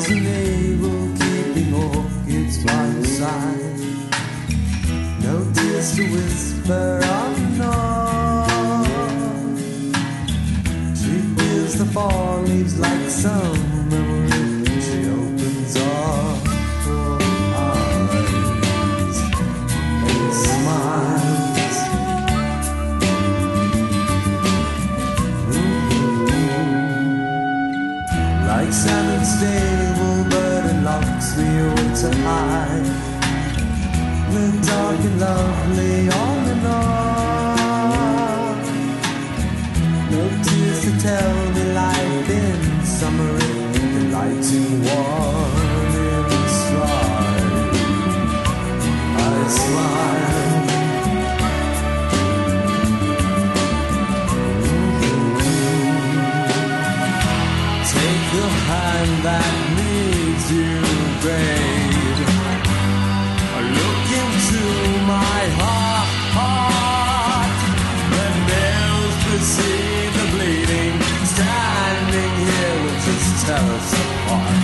lies a navel keeping orchids by the side. No tears to whisper on no. She feels the fall leaves like some memory. She opens up her eyes and smiles. Like salmon stable, but it locks the water high. We're dark and lovely on and on. No tears to tell me life in summer, the light and warm in stride. I smile. Take the hand that needs you, babe. Look into my heart. The nails precede the bleeding. Standing here will just tear us apart.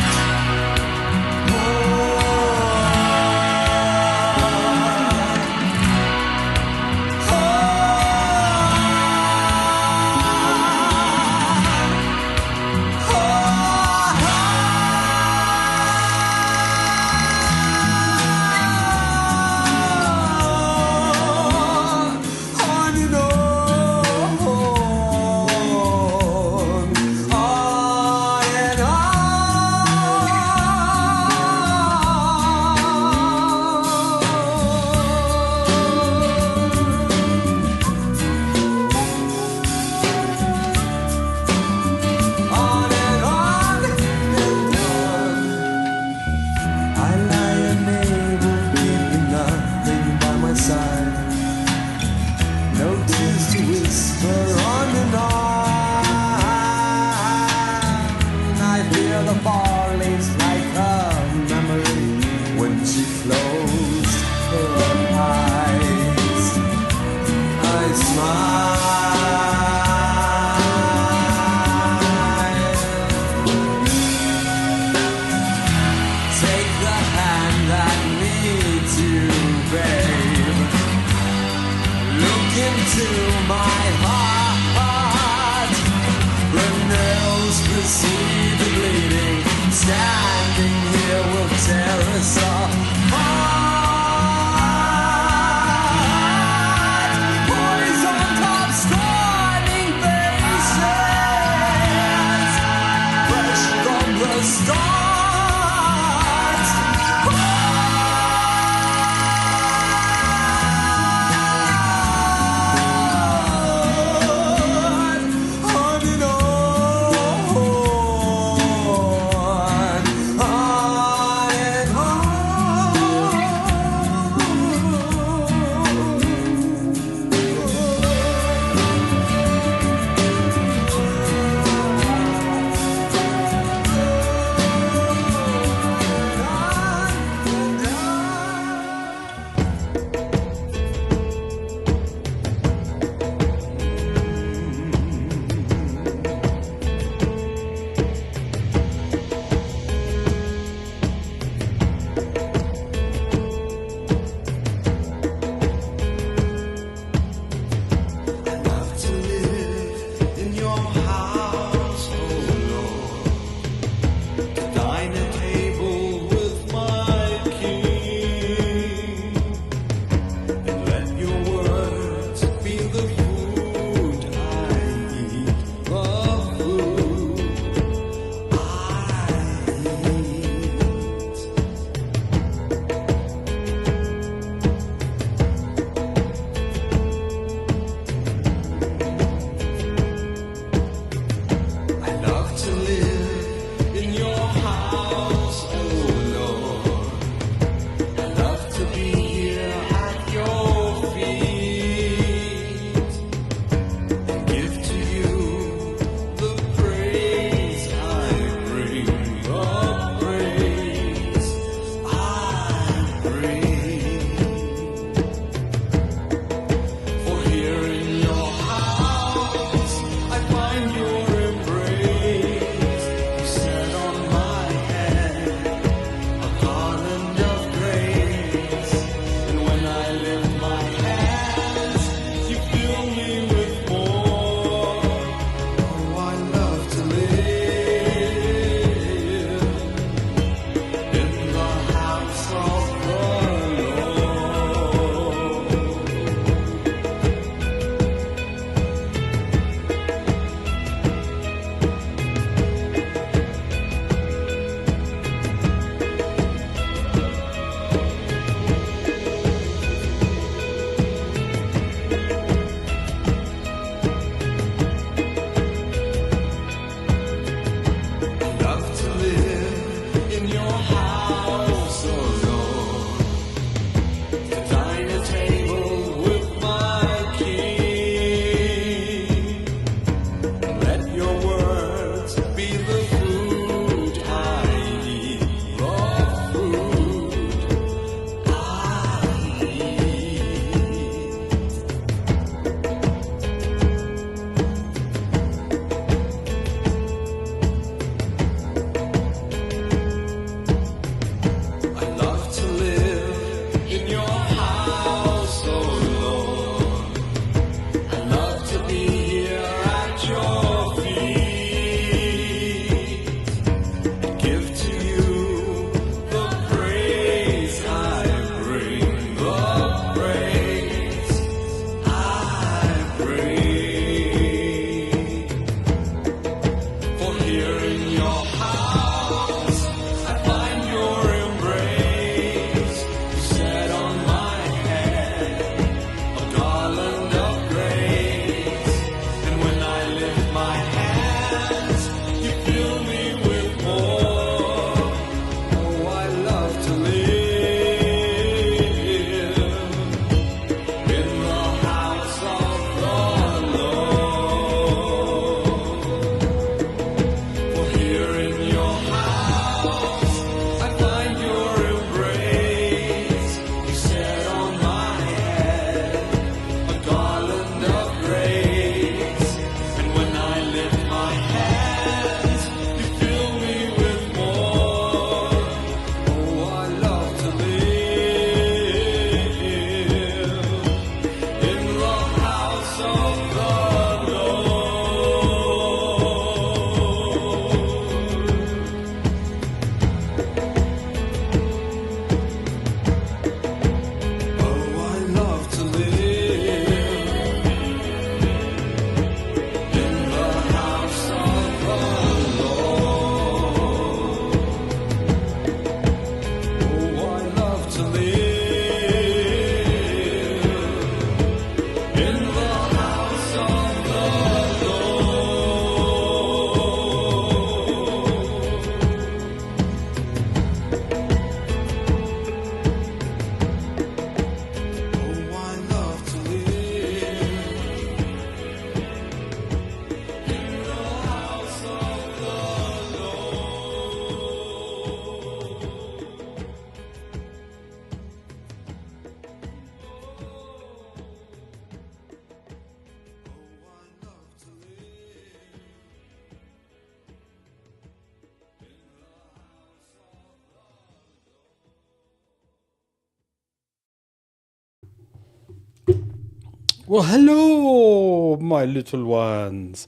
Well, hello, my little ones.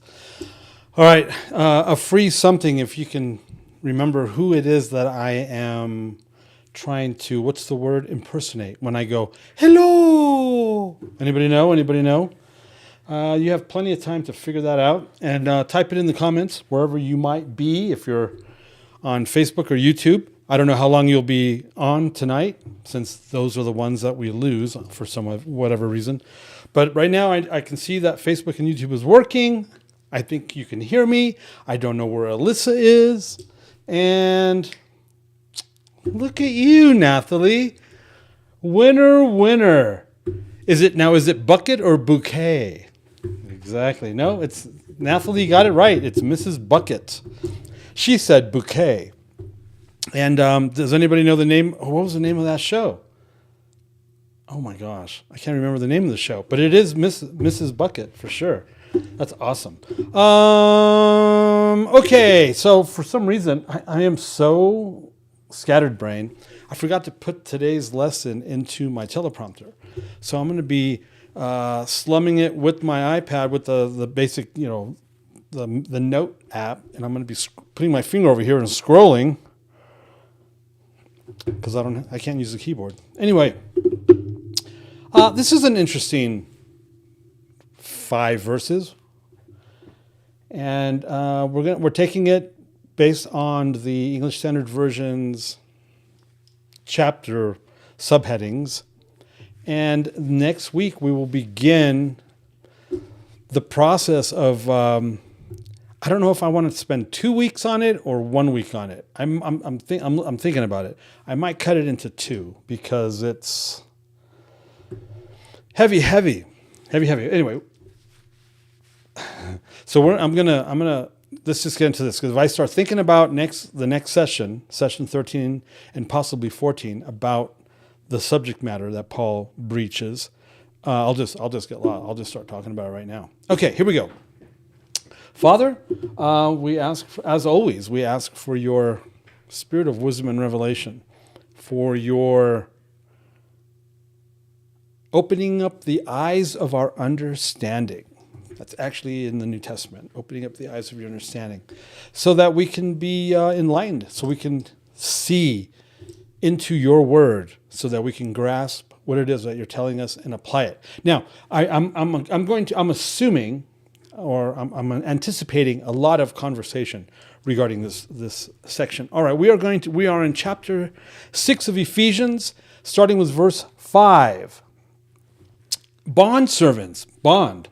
All right, a free something if you can remember who it is that I am trying to, what's the word, impersonate when I go, hello. Anybody know? Anybody know? You have plenty of time to figure that out and type it in the comments wherever you might be if you're on Facebook or YouTube. I don't know how long you'll be on tonight, since those are the ones that we lose for some whatever reason. But right now, I can see that Facebook and YouTube is working. I think you can hear me. I don't know where Alyssa is. And look at you, Nathalie. Winner, winner. Is it bucket or bouquet? Exactly. No, it's Nathalie got it right. It's Mrs. Bucket. She said bouquet. And does anybody know the name? What was the name of that show? Oh my gosh, I can't remember the name of the show, but it is Mrs. Bucket for sure. That's awesome. Okay, so for some reason, I am so scattered brain. I forgot to put today's lesson into my teleprompter. So I'm going to be slumming it with my iPad with the basic, the note app, and I'm going to be putting my finger over here and scrolling because I can't use the keyboard. Anyway, this is an interesting 5 verses, and we're taking it based on the English Standard Version's chapter subheadings, and next week we will begin the process of. I don't know if I want to spend 2 weeks on it or 1 week on it. I'm thinking about it. I might cut it into 2 because it's heavy. Anyway, so I'm gonna let's just get into this, because if I start thinking about the next session 13 and possibly 14, about the subject matter that Paul breaches, I'll just get lost. I'll just start talking about it right now. Okay, here we go. Father, we ask, as always, we ask for your spirit of wisdom and revelation, for your opening up the eyes of our understanding. That's actually in the New Testament, opening up the eyes of your understanding, so that we can be enlightened, so we can see into your word, so that we can grasp what it is that you're telling us and apply it. Now, I'm assuming, or I'm anticipating a lot of conversation regarding this section. All right, we are in chapter 6 of Ephesians, starting with verse 5. Bond servants, bond,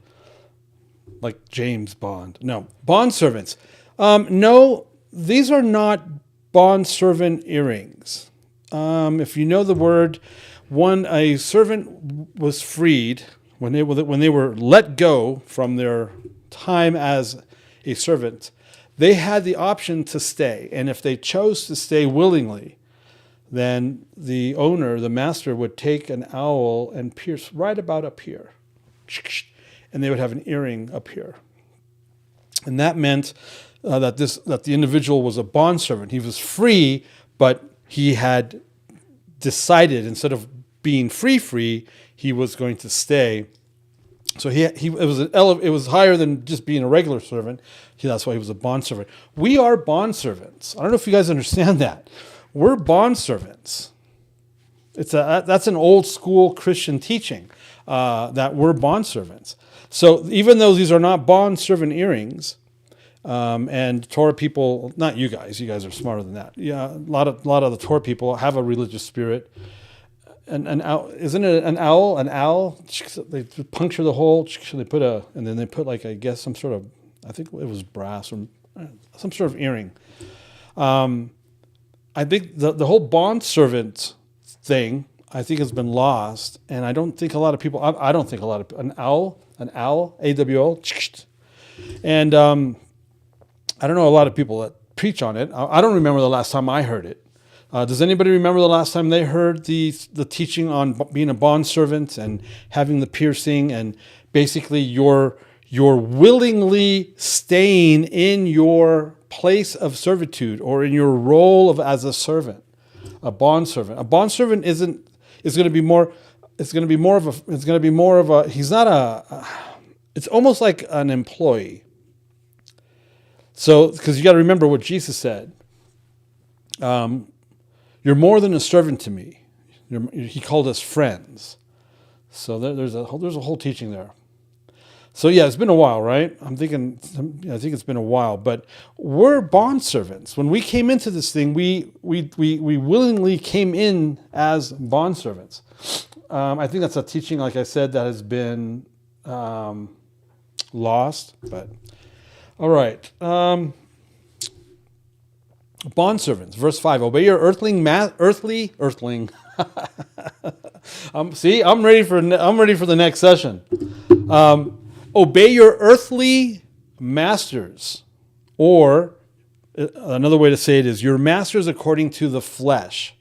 like James Bond. No, bond servants. No, these are not bond servant earrings. If you know the word, a servant was freed when they were let go from their time as a servant. They had the option to stay, and if they chose to stay willingly, then the owner, the master, would take an awl and pierce right about up here, and they would have an earring up here, and that meant that the individual was a bondservant. He was free, but he had decided, instead of being free, he was going to stay. So it was higher than just being a regular servant. That's why he was a bondservant. We are bondservants. I don't know if you guys understand that. We're bondservants. That's an old school Christian teaching, that we're bondservants. So even though these are not bondservant earrings, and Torah people, not you guys are smarter than that. Yeah, a lot of the Torah people have a religious spirit. An owl, isn't it an owl? An owl, they puncture the hole. They and then they put, like, I guess some sort of, I think it was brass or some sort of earring. I think the whole bond servant thing, I think, has been lost, and I don't think a lot of people. I don't think a lot of an owl, AWL, and I don't know a lot of people that preach on it. I don't remember the last time I heard it. Does anybody remember the last time they heard the teaching on being a bondservant and having the piercing, and basically you're willingly staying in your place of servitude or in your role as a servant, a bondservant? A bondservant is going to be more. it's going to be more of a. It's going to be more of a. He's not a. It's almost like an employee. So, because you got to remember what Jesus said. You're more than a servant to me. He called us friends. So there's a whole teaching there. So yeah, it's been a while, right? I think it's been a while, but we're bond servants. When we came into this thing, we willingly came in as bond servants. I think that's a teaching, like I said, that has been lost. But all right, bond servants, verse 5. Obey your earthling. See, I'm ready for the next session. Obey your earthly masters, or another way to say it is your masters according to the flesh,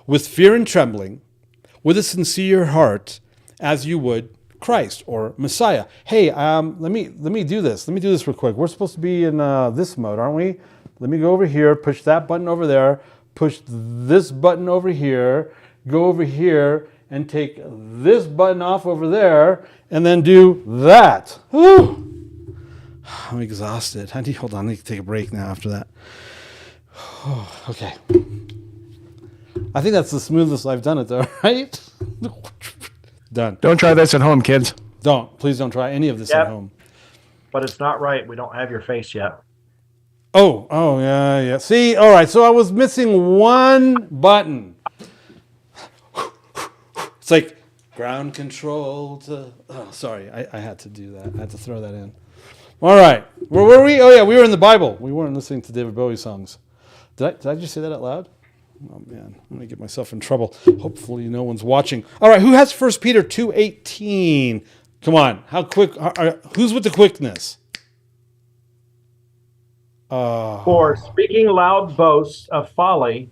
with fear and trembling, with a sincere heart, as you would Christ or Messiah. Hey, let me do this. Let me do this real quick. We're supposed to be in this mode, aren't we? Let me go over here, push that button over there, push this button over here, go over here, and take this button off over there, and then do that. Whew. I'm exhausted. Hold on, I need to take a break now after that. Okay. I think that's the smoothest I've done it though, right? Done. Don't try this at home, kids. Please don't try any of this at home. But it's not right. We don't have your face yet. Oh, yeah. See, all right, so I was missing one button. It's like ground control to... Oh, sorry, I had to do that. I had to throw that in. All right, where were we? Oh, yeah, we were in the Bible. We weren't listening to David Bowie songs. Did I just say that out loud? Oh, man, I'm going to get myself in trouble. Hopefully no one's watching. All right, who has 1 Peter 2:18? Come on, how quick? Who's with the quickness? For speaking loud boasts of folly,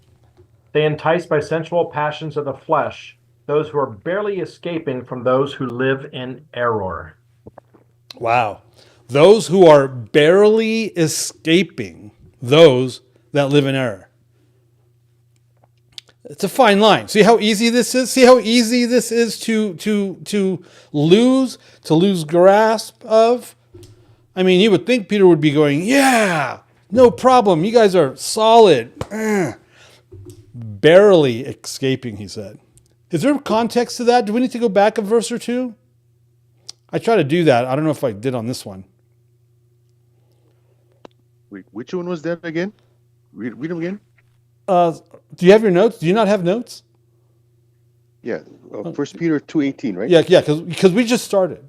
they entice by sensual passions of the flesh those who are barely escaping from those who live in error. Wow. Those who are barely escaping those that live in error. It's a fine line. See how easy this is? See how easy this is to lose grasp of? I mean, you would think Peter would be going, yeah, no problem. You guys are solid. Barely escaping, he said. Is there context to that? Do we need to go back a verse or two? I try to do that. I don't know if I did on this one. Wait, which one was that again? Read them again. Do you have your notes? Do you not have notes? Yeah, 1 Peter 2:18, right? Yeah, because we just started.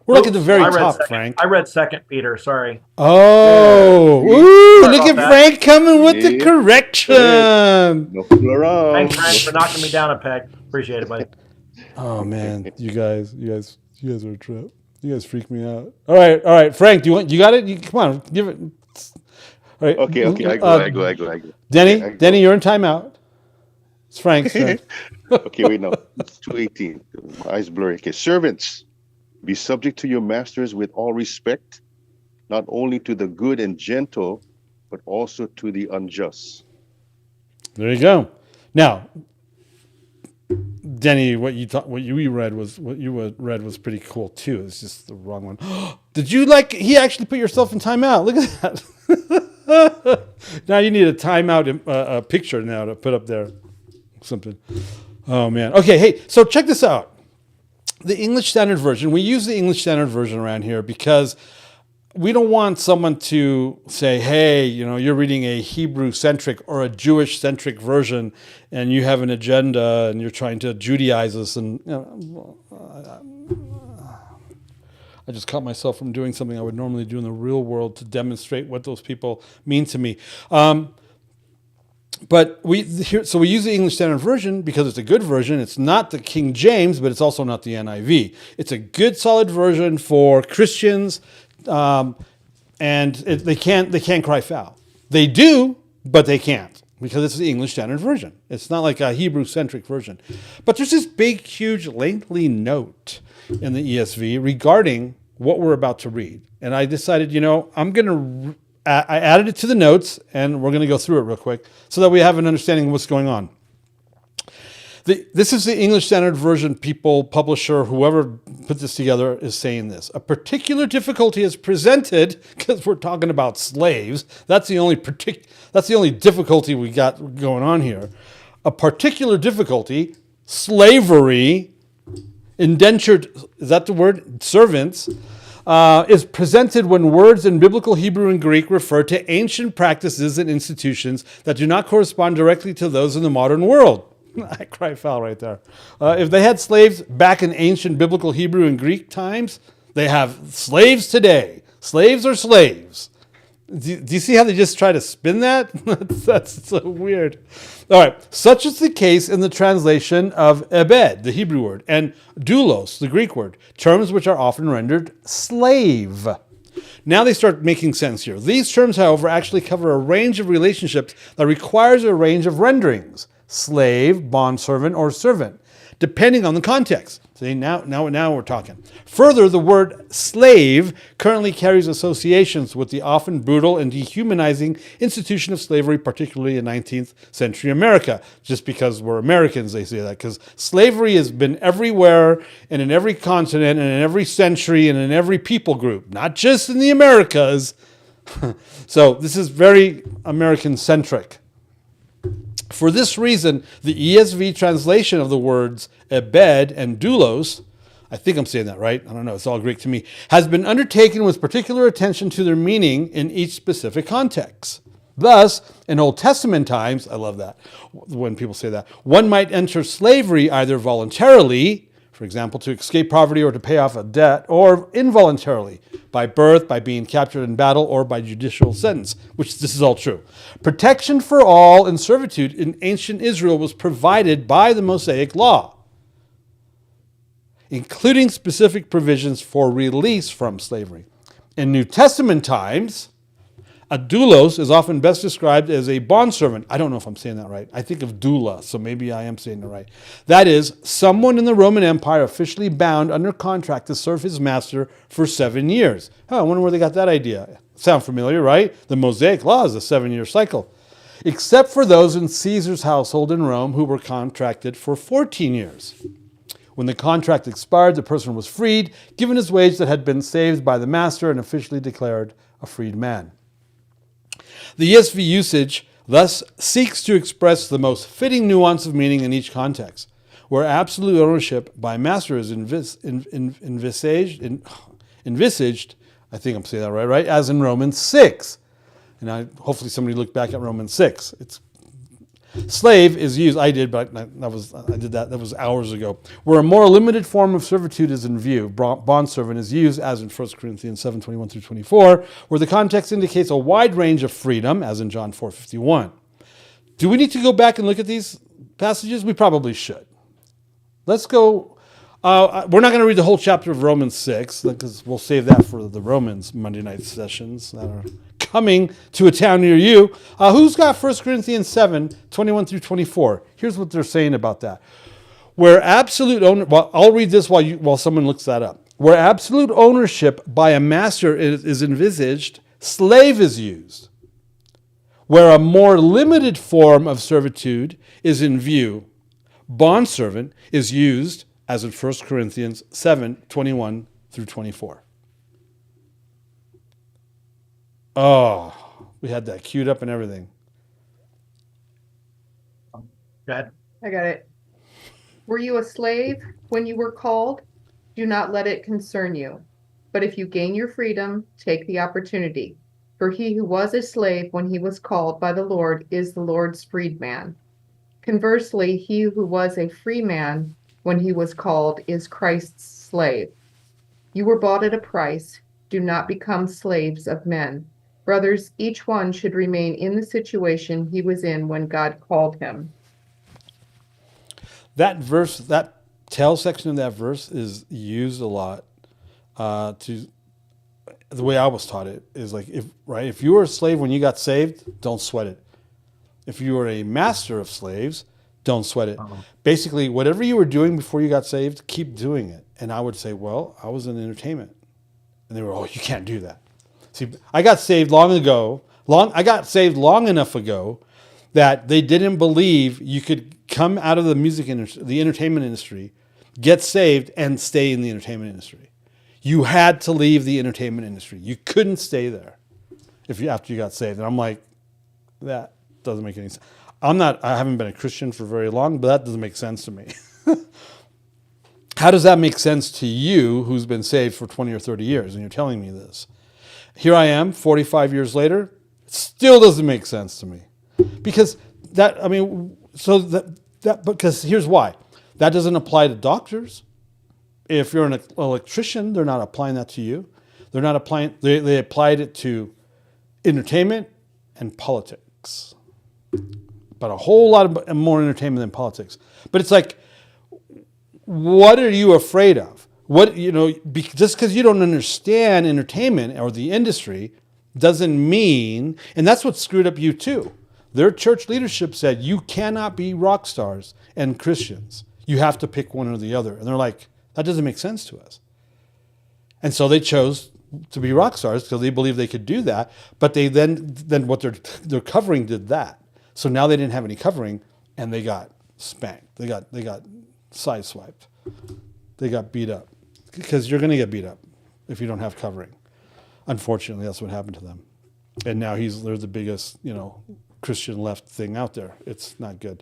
We're like at the very top, Frank. I read 2 Peter, sorry. Oh, ooh, look at Frank coming with the correction. No fool around. Thanks, Frank, for knocking me down a peg. Appreciate it, buddy. Oh man, you guys are a trip. You guys freak me out. All right, Frank, you got it? Come on, give it. All right. Okay, I go. Denny, you're in timeout. It's Frank's turn. Okay, wait, no. It's 2:18. My eyes blurry. Okay, servants, be subject to your masters with all respect, not only to the good and gentle, but also to the unjust. There you go. Now, Denny, what you read was pretty cool too. It's just the wrong one. Did you he actually put yourself in timeout? Look at that. Now you need a timeout a picture now to put up there. Something. Oh man. Okay. Hey. So check this out. The English Standard Version. We use the English Standard Version around here because we don't want someone to say, "Hey, you're reading a Hebrew-centric or a Jewish-centric version, and you have an agenda, and you're trying to Judaize us." And I just caught myself from doing something I would normally do in the real world to demonstrate what those people mean to me. But we use the English Standard Version because it's a good version. It's not the King James, but it's also not the NIV. It's a good, solid version for Christians, and they can't cry foul. They do, but they can't because it's the English Standard Version. It's not like a Hebrew-centric version. But there's this big, huge, lengthy note in the ESV regarding what we're about to read, and I decided, I added it to the notes, and we're going to go through it real quick so that we have an understanding of what's going on. This is the English Standard Version publisher, whoever put this together is saying this. A particular difficulty is presented, because we're talking about slaves. That's the only difficulty we got going on here. A particular difficulty, slavery, indentured, is that the word? Servants, is presented when words in biblical Hebrew and Greek refer to ancient practices and institutions that do not correspond directly to those in the modern world. I cry foul right there. If they had slaves back in ancient biblical Hebrew and Greek times, they have slaves today. Slaves are slaves. Do you see how they just try to spin that? That's so weird. All right. Such is the case in the translation of ebed, the Hebrew word, and doulos, the Greek word, terms which are often rendered slave. Now they start making sense here. These terms, however, actually cover a range of relationships that requires a range of renderings: slave, bondservant, or servant, depending on the context. See, now we're talking. Further, the word slave currently carries associations with the often brutal and dehumanizing institution of slavery, particularly in 19th century America. Just because we're Americans, they say that, because slavery has been everywhere and in every continent and in every century and in every people group, not just in the Americas. So this is very American-centric. For this reason, the ESV translation of the words ebed and doulos, I think I'm saying that right, I don't know, it's all Greek to me, has been undertaken with particular attention to their meaning in each specific context. Thus, in Old Testament times, I love that, when people say that, one might enter slavery either voluntarily, for example, to escape poverty or to pay off a debt, or involuntarily, by birth, by being captured in battle, or by judicial sentence, which this is all true. Protection for all in servitude in ancient Israel was provided by the Mosaic law, including specific provisions for release from slavery. In New Testament times, a doulos is often best described as a bondservant. I don't know if I'm saying that right. I think of doula, so maybe I am saying it right. That is, someone in the Roman Empire officially bound under contract to serve his master for 7 years. I wonder where they got that idea. Sound familiar, right? The Mosaic law is a 7-year cycle. Except for those in Caesar's household in Rome who were contracted for 14 years. When the contract expired, the person was freed, given his wage that had been saved by the master, and officially declared a freed man. The ESV usage thus seeks to express the most fitting nuance of meaning in each context, where absolute ownership by master is envisaged, I think I'm saying that right, as in Romans 6. And hopefully somebody looked back at Romans 6. Slave is used, I did that was hours ago, where a more limited form of servitude is in view. Bondservant is used, as in 1 Corinthians 7:21 through 24, where the context indicates a wide range of freedom, as in John 4:51. Do we need to go back and look at these passages? We probably should. Let's go. We're not going to read the whole chapter of Romans 6, because we'll save that for the Romans Monday night sessions that are coming to a town near you. Who's got 1 Corinthians 7:21 through 24? Here's what they're saying about that. Where absolute owner, well, I'll read this while someone looks that up. Where absolute ownership by a master is envisaged, slave is used. Where a more limited form of servitude is in view, bondservant is used, as in 1 Corinthians 7:21 through 24. Oh, we had that queued up and everything. Go ahead. I got it. Were you a slave when you were called? Do not let it concern you. But if you gain your freedom, take the opportunity. For he who was a slave when he was called by the Lord is the Lord's freedman. Conversely, he who was a free man when he was called is Christ's slave. You were bought at a price. Do not become slaves of men. Brothers, each one should remain in the situation he was in when God called him. That verse, that tail section of that verse is used a lot to, the way I was taught it is like, if you were a slave when you got saved, don't sweat it. If you were a master of slaves, don't sweat it. Uh-huh. Basically, whatever you were doing before you got saved, keep doing it. And I would say, well, I was in entertainment. And they were, oh, you can't do that. See, I got saved long enough ago that they didn't believe you could come out of the music industry, the entertainment industry, get saved, and stay in the entertainment industry. You had to leave the entertainment industry. You couldn't stay there after you got saved. And I'm like, that doesn't make any sense. I haven't been a Christian for very long, but that doesn't make sense to me. How does that make sense to you who's been saved for 20 or 30 years and you're telling me this? Here I am, 45 years later, it still doesn't make sense to me. Because because here's why. That doesn't apply to doctors. If you're an electrician, they're not applying that to you. They're not applying, they applied it to entertainment and politics. But a whole lot more entertainment than politics. But it's like, what are you afraid of? Just because you don't understand entertainment or the industry doesn't mean, and that's what screwed up you too. Their church leadership said, you cannot be rock stars and Christians. You have to pick one or the other. And they're like, that doesn't make sense to us. And so they chose to be rock stars because they believed they could do that. But they then what their covering did that. So now they didn't have any covering and they got spanked. They got sideswiped. They got beat up. Because you're going to get beat up if you don't have covering. Unfortunately, that's what happened to them. And now they're the biggest, Christian left thing out there. It's not good.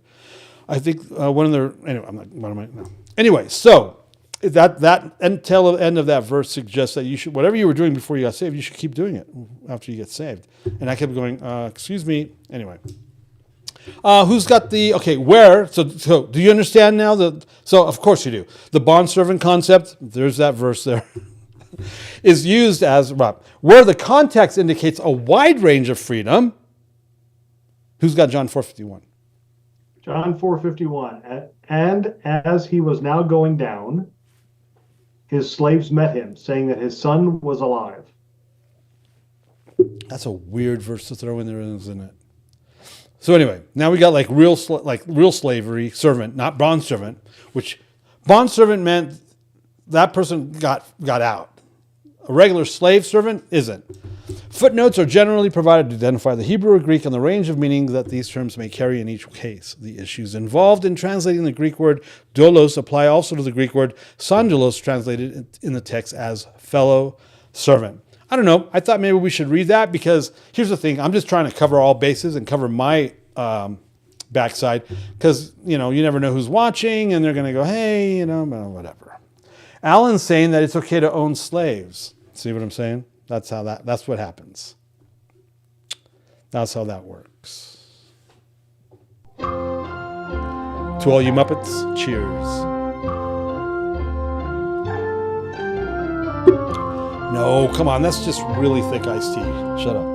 I think one of their, anyway, Anyway, so that until the end of that verse suggests that you should, whatever you were doing before you got saved, you should keep doing it after you get saved. And I kept going, excuse me. Anyway. Who's got where? So do you understand now? So of course you do. The bondservant concept, there's that verse there, is used as, where the context indicates a wide range of freedom. Who's got John 4:51? John 4:51. And as he was now going down, his slaves met him, saying that his son was alive. That's a weird verse to throw in there, isn't it? So anyway, now we got real slavery, servant, not bondservant, which bondservant meant that person got out. A regular slave servant isn't. Footnotes are generally provided to identify the Hebrew or Greek and the range of meaning that these terms may carry in each case. The issues involved in translating the Greek word doulos apply also to the Greek word sondulos, translated in the text as fellow servant. I don't know. I thought maybe we should read that because here's the thing. I'm just trying to cover all bases and cover my backside because, you never know who's watching and they're going to go, hey, whatever. Alan's saying that it's okay to own slaves. See what I'm saying? That's what happens. That's how that works. To all you Muppets, cheers. No, come on, that's just really thick iced tea. Shut up.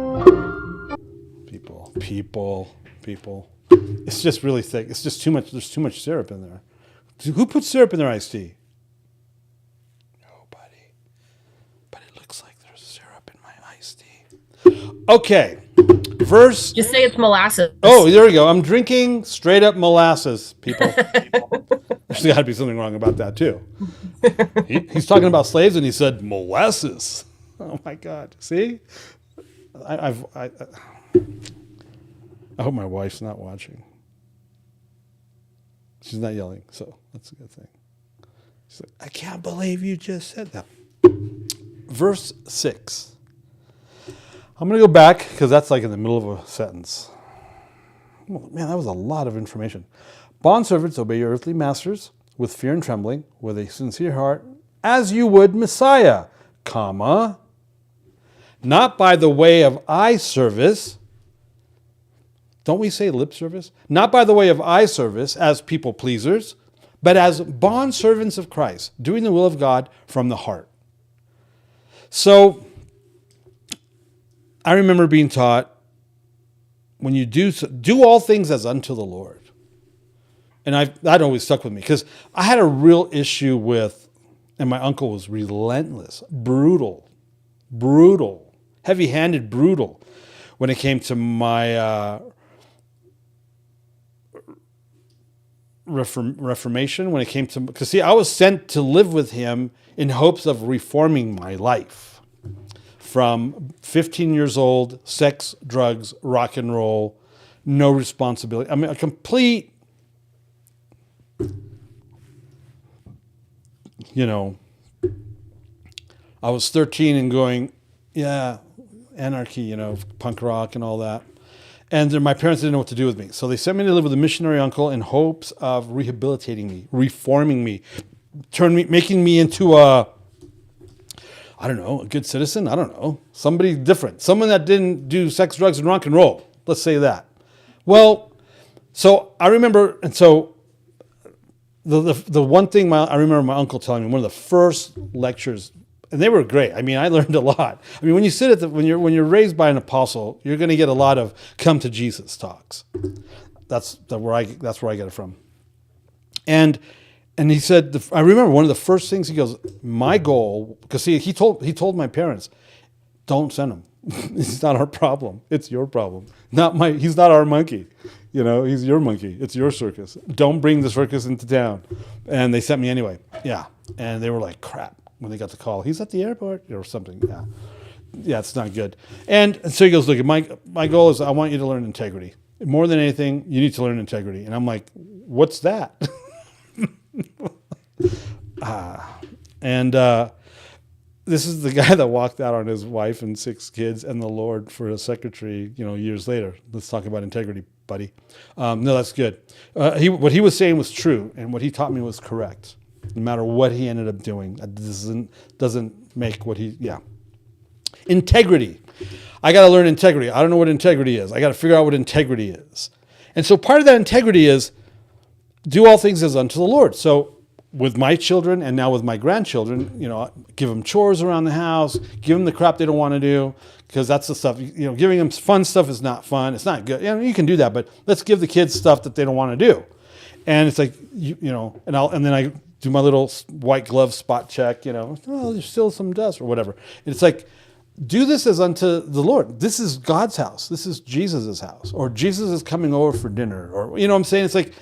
People. It's just really thick. It's just too much. There's too much syrup in there. Who puts syrup in their iced tea? Nobody. But it looks like there's syrup in my iced tea. Okay. Verse. Just say it's molasses. Oh, there we go. I'm drinking straight up molasses, people. There's got to be something wrong about that, too. He's talking about slaves, and he said molasses. Oh, my God. See? I hope my wife's not watching. She's not yelling, so that's a good thing. She's like, I can't believe you just said that. Verse 6. I'm going to go back, because that's in the middle of a sentence. Oh, man, that was a lot of information. Bondservants, obey your earthly masters with fear and trembling, with a sincere heart, as you would Messiah, not by the way of eye service. Don't we say lip service? Not by the way of eye service as people pleasers, but as bondservants of Christ, doing the will of God from the heart. So, I remember being taught, when you do all things as unto the Lord. And that always stuck with me because I had a real issue with, and my uncle was relentless, brutal, heavy-handed, brutal when it came to my reformation, when it came to, because see, I was sent to live with him in hopes of reforming my life. From 15 years old, sex, drugs, rock and roll, no responsibility. I mean, a complete, I was 13 and going, yeah, anarchy, punk rock and all that. And then my parents didn't know what to do with me. So they sent me to live with a missionary uncle in hopes of rehabilitating me, reforming me, making me into a good citizen. I don't know. Somebody different. Someone that didn't do sex, drugs, and rock and roll. Let's say that. Well, so I remember, and so the one thing I remember my uncle telling me, one of the first lectures, and they were great. I mean, I learned a lot. I mean, when you sit when you're raised by an apostle, you're going to get a lot of come to Jesus talks. That's where I get it from. And he said, I remember one of the first things he goes, my goal, because he told my parents, don't send him. It's not our problem. It's your problem. He's not our monkey. He's your monkey. It's your circus. Don't bring the circus into town. And they sent me anyway. Yeah. And they were like, crap, when they got the call. He's at the airport or something. Yeah. Yeah, it's not good. And so he goes, look, my goal is I want you to learn integrity. More than anything, you need to learn integrity. And I'm like, what's that? This is the guy that walked out on his wife and 6 kids and the Lord for a secretary, years later. Let's talk about integrity, buddy. No, that's good. What he was saying was true, and what he taught me was correct. No matter what he ended up doing, that doesn't make what integrity. I got to learn integrity. I don't know what integrity is. I got to figure out what integrity is. And so part of that integrity is do all things as unto the Lord. So with my children and now with my grandchildren, give them chores around the house, give them the crap they don't want to do, because that's the stuff, giving them fun stuff is not fun. It's not good. You can do that, but let's give the kids stuff that they don't want to do. And it's like, and then I do my little white glove spot check, there's still some dust or whatever. And it's like, do this as unto the Lord. This is God's house. This is Jesus's house, or Jesus is coming over for dinner, or, what I'm saying? It's like,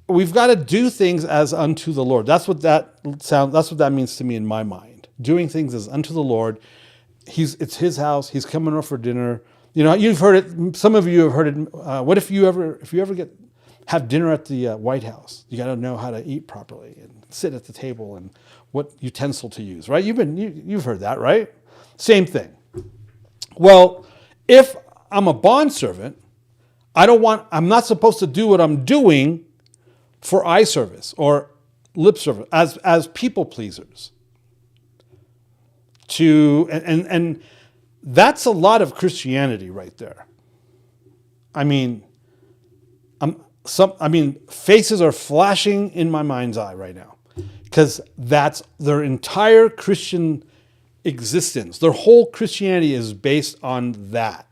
we've got to do things as unto the Lord. That's what that means to me in my mind. Doing things as unto the Lord. It's his house. He's coming over for dinner. You've heard it. Some of you have heard it. What if you ever have dinner at the White House? You got to know how to eat properly and sit at the table and what utensil to use, right? You've heard that, right? Same thing. Well, if I'm a bondservant, I'm not supposed to do what I'm doing for eye service or lip service as people pleasers. And that's a lot of Christianity right there. I mean, faces are flashing in my mind's eye right now, because that's their entire Christian existence. Their whole Christianity is based on that.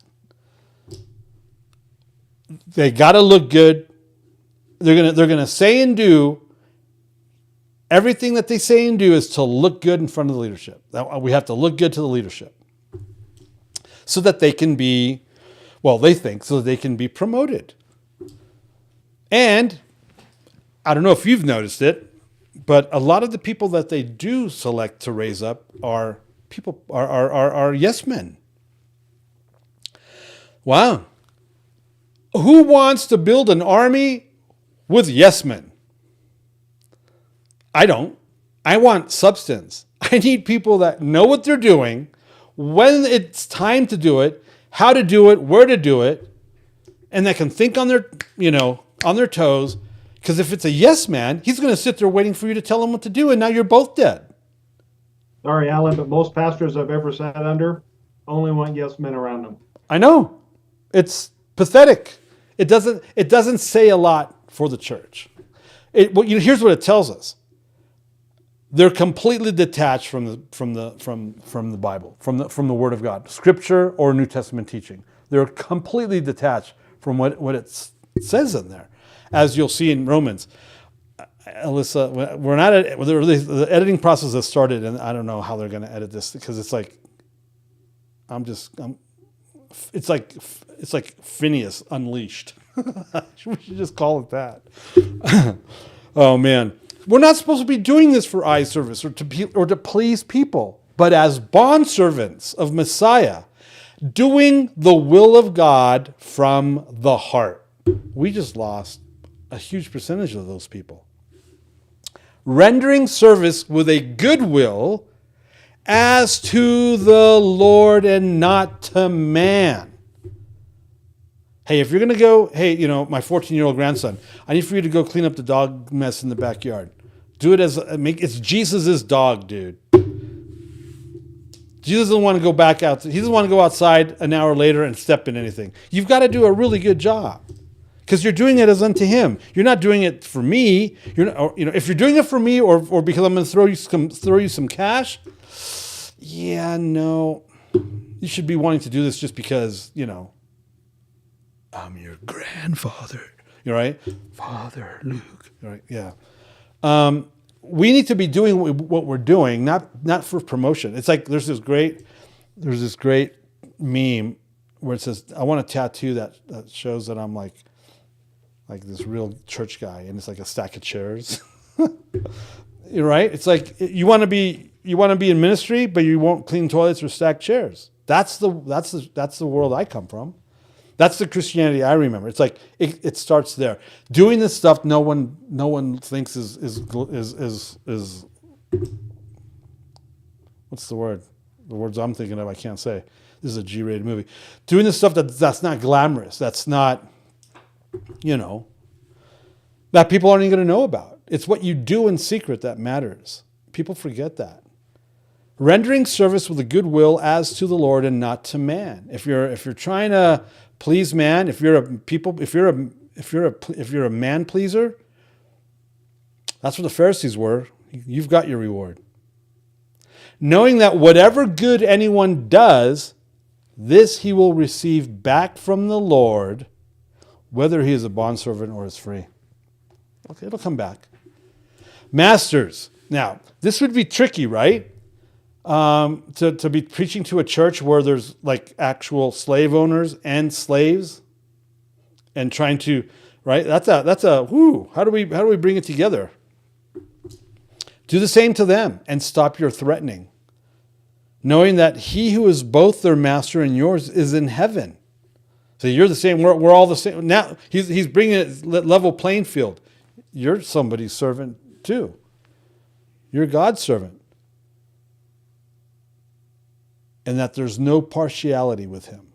They got to look good. They're gonna say and do everything that they say and do is to look good in front of the leadership. We have to look good to the leadership so that they can be, they think so that they can be promoted. And I don't know if you've noticed it, but a lot of the people that they do select to raise up are yes men. Wow. Who wants to build an army with yes men? I don't. I want substance. I need people that know what they're doing, when it's time to do it, how to do it, where to do it, and that can think on their toes. Because if it's a yes man, he's going to sit there waiting for you to tell him what to do, and now you're both dead. Sorry, Alan, but most pastors I've ever sat under only want yes men around them. I know. It's pathetic. It doesn't say a lot for the church. Here's what it tells us. They're completely detached from the Bible, from the Word of God, Scripture or New Testament teaching. They're completely detached from what it says in there, as you'll see in Romans. Alyssa, we're not the editing process has started, and I don't know how they're going to edit this, because it's like it's like Phineas Unleashed. We should just call it that. Oh man. We're not supposed to be doing this for eye service or to please people, but as bondservants of Messiah, doing the will of God from the heart. We just lost a huge percentage of those people. Rendering service with a good will as to the Lord and not to man. Hey, if you're going to go, hey, my 14-year-old grandson, I need for you to go clean up the dog mess in the backyard. Do it it's Jesus' dog, dude. Jesus doesn't want to go back out. He doesn't want to go outside an hour later and step in anything. You've got to do a really good job because you're doing it as unto him. You're not doing it for me. You're not, if you're doing it for me or because I'm going to throw you some cash, yeah, no. You should be wanting to do this just because, I'm your grandfather. You're right? Father Luke. Right? Yeah. We need to be doing what we're doing, not for promotion. It's like there's this great meme where it says, I want a tattoo that shows that I'm like this real church guy, and it's like a stack of chairs. You're right. It's like you want to be in ministry, but you won't clean toilets or stack chairs. That's the world I come from. That's the Christianity I remember. It's like it starts there. Doing this stuff no one thinks is what's the word? The words I'm thinking of I can't say. This is a G-rated movie. Doing this stuff that's not glamorous. That's not that people aren't even going to know about. It's what you do in secret that matters. People forget that. Rendering service with a good will as to the Lord and not to man. If you're trying to please man, if you're a man pleaser, that's what the Pharisees were. You've got your reward. Knowing that whatever good anyone does, this he will receive back from the Lord, whether he is a bondservant or is free. Okay, it'll come back. Masters. Now, this would be tricky, right? To be preaching to a church where there's like actual slave owners and slaves, and trying to, right? That's a whoo. How do we bring it together? Do the same to them and stop your threatening, knowing that he who is both their master and yours is in heaven. So you're the same. We're all the same. Now he's bringing it level playing field. You're somebody's servant too. You're God's servant. And that there's no partiality with him.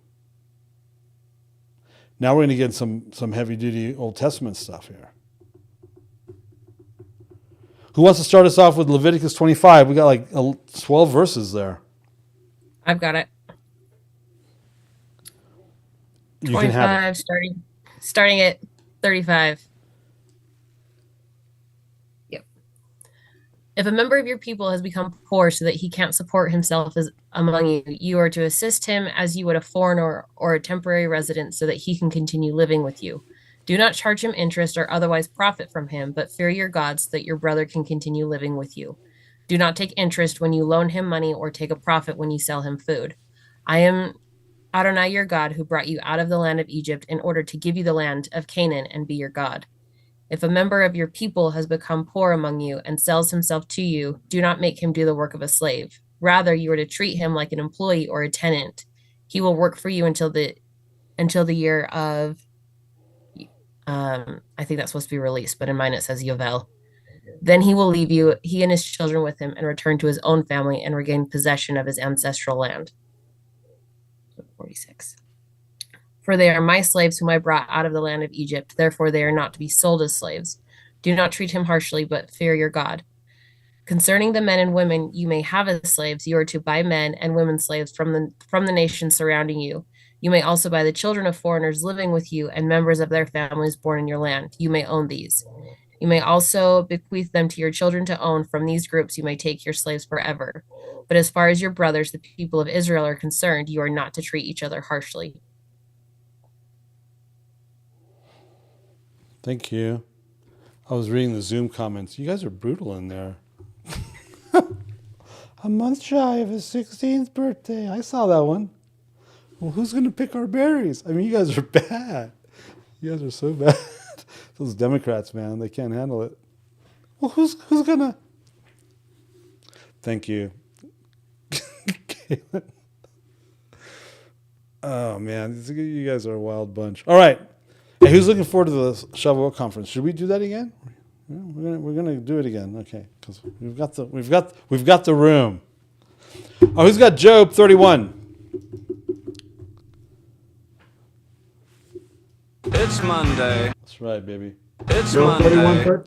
Now we're going to get some heavy-duty Old Testament stuff here. Who wants to start us off with Leviticus 25? We got like 12 verses there. I've got it. You 25, can have it. starting at 35. Yep. If a member of your people has become poor so that he can't support himself among you, you are to assist him as you would a foreigner or a temporary resident so that he can continue living with you. Do not charge him interest or otherwise profit from him, but fear your God so that your brother can continue living with you. Do not take interest when you loan him money or take a profit when you sell him food. I am Adonai your God who brought you out of the land of Egypt in order to give you the land of Canaan and be your God. If a member of your people has become poor among you and sells himself to you, do not make him do the work of a slave. Rather, you are to treat him like an employee or a tenant. He will work for you until the year of, I think that's supposed to be released, but in mine it says Yovel. Then he will leave you, he and his children with him, and return to his own family and regain possession of his ancestral land. 46. For they are my slaves whom I brought out of the land of Egypt. Therefore, they are not to be sold as slaves. Do not treat him harshly, but fear your God. Concerning the men and women you may have as slaves, you are to buy men and women slaves from the nations surrounding you. You may also buy the children of foreigners living with you and members of their families born in your land. You may own these. You may also bequeath them to your children to own. From these groups you may take your slaves forever. But as far as your brothers, the people of Israel, are concerned, you are not to treat each other harshly. Thank you. I was reading the Zoom comments. You guys are brutal in there. A month shy of his 16th birthday. I saw that one. Well, who's going to pick our berries? I mean, you guys are bad. You guys are so bad. Those Democrats, man, they can't handle it. Well, who's going to? Thank you. Oh, man, you guys are a wild bunch. All right. Hey, who's looking forward to the Shavuot conference? Should we do that again? Yeah, we're gonna do it again. Okay, because we've got the room. Oh, who's got Job 31? It's Monday. That's right, baby. It's Job Monday. 31,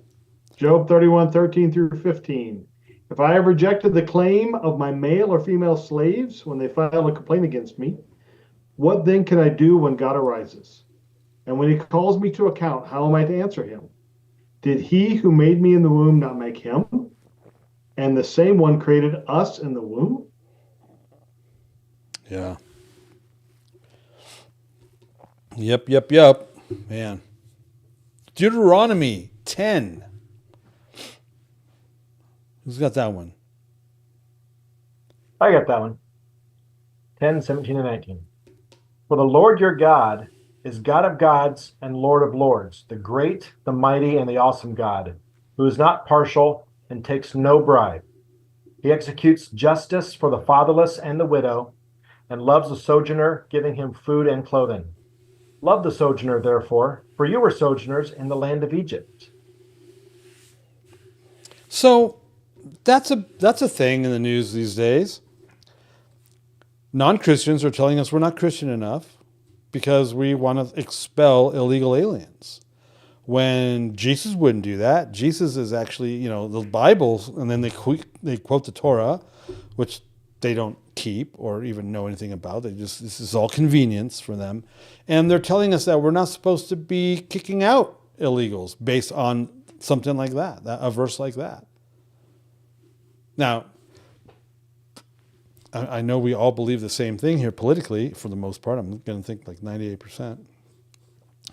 Job 31, 13 through 15. If I have rejected the claim of my male or female slaves when they file a complaint against me, what then can I do when God arises? And when he calls me to account, how am I to answer him? Did he who made me in the womb not make him? And the same one created us in the womb? Yeah. Yep. Man. Deuteronomy 10. Who's got that one? I got that one. 10, 17, and 19. For the Lord your God is God of gods and Lord of lords, the great, the mighty, and the awesome God, who is not partial and takes no bribe. He executes justice for the fatherless and the widow, and loves the sojourner, giving him food and clothing. Love the sojourner, therefore, for you were sojourners in the land of Egypt. So that's a thing in the news these days. Non-Christians are telling us we're not Christian enough because we want to expel illegal aliens. When Jesus wouldn't do that. Jesus is actually, the Bible, and then they quote the Torah, which they don't keep or even know anything about. This is all convenience for them. And they're telling us that we're not supposed to be kicking out illegals based on something like that, a verse like that. Now, I know we all believe the same thing here politically, for the most part. I'm going to think like 98%.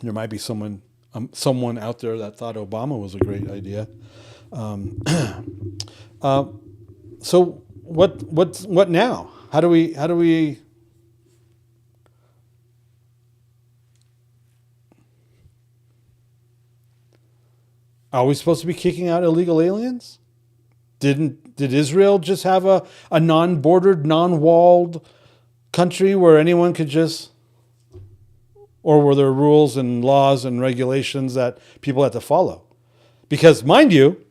There might be someone out there that thought Obama was a great idea. So what now? How do we? Are we supposed to be kicking out illegal aliens? Did Israel just have a non-bordered, non-walled country where anyone could just, or were there rules and laws and regulations that people had to follow? Because mind you,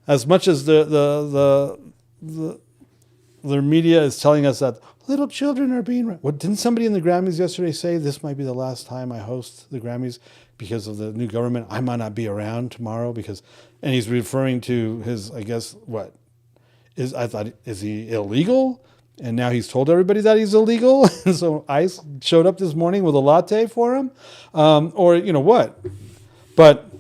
as much as the media is telling us that little children are being, didn't somebody in the Grammys yesterday say this might be the last time I host the Grammys because of the new government? I might not be around tomorrow and he's referring to his, I guess, is he illegal? And now he's told everybody that he's illegal. So ICE showed up this morning with a latte for him, or what? But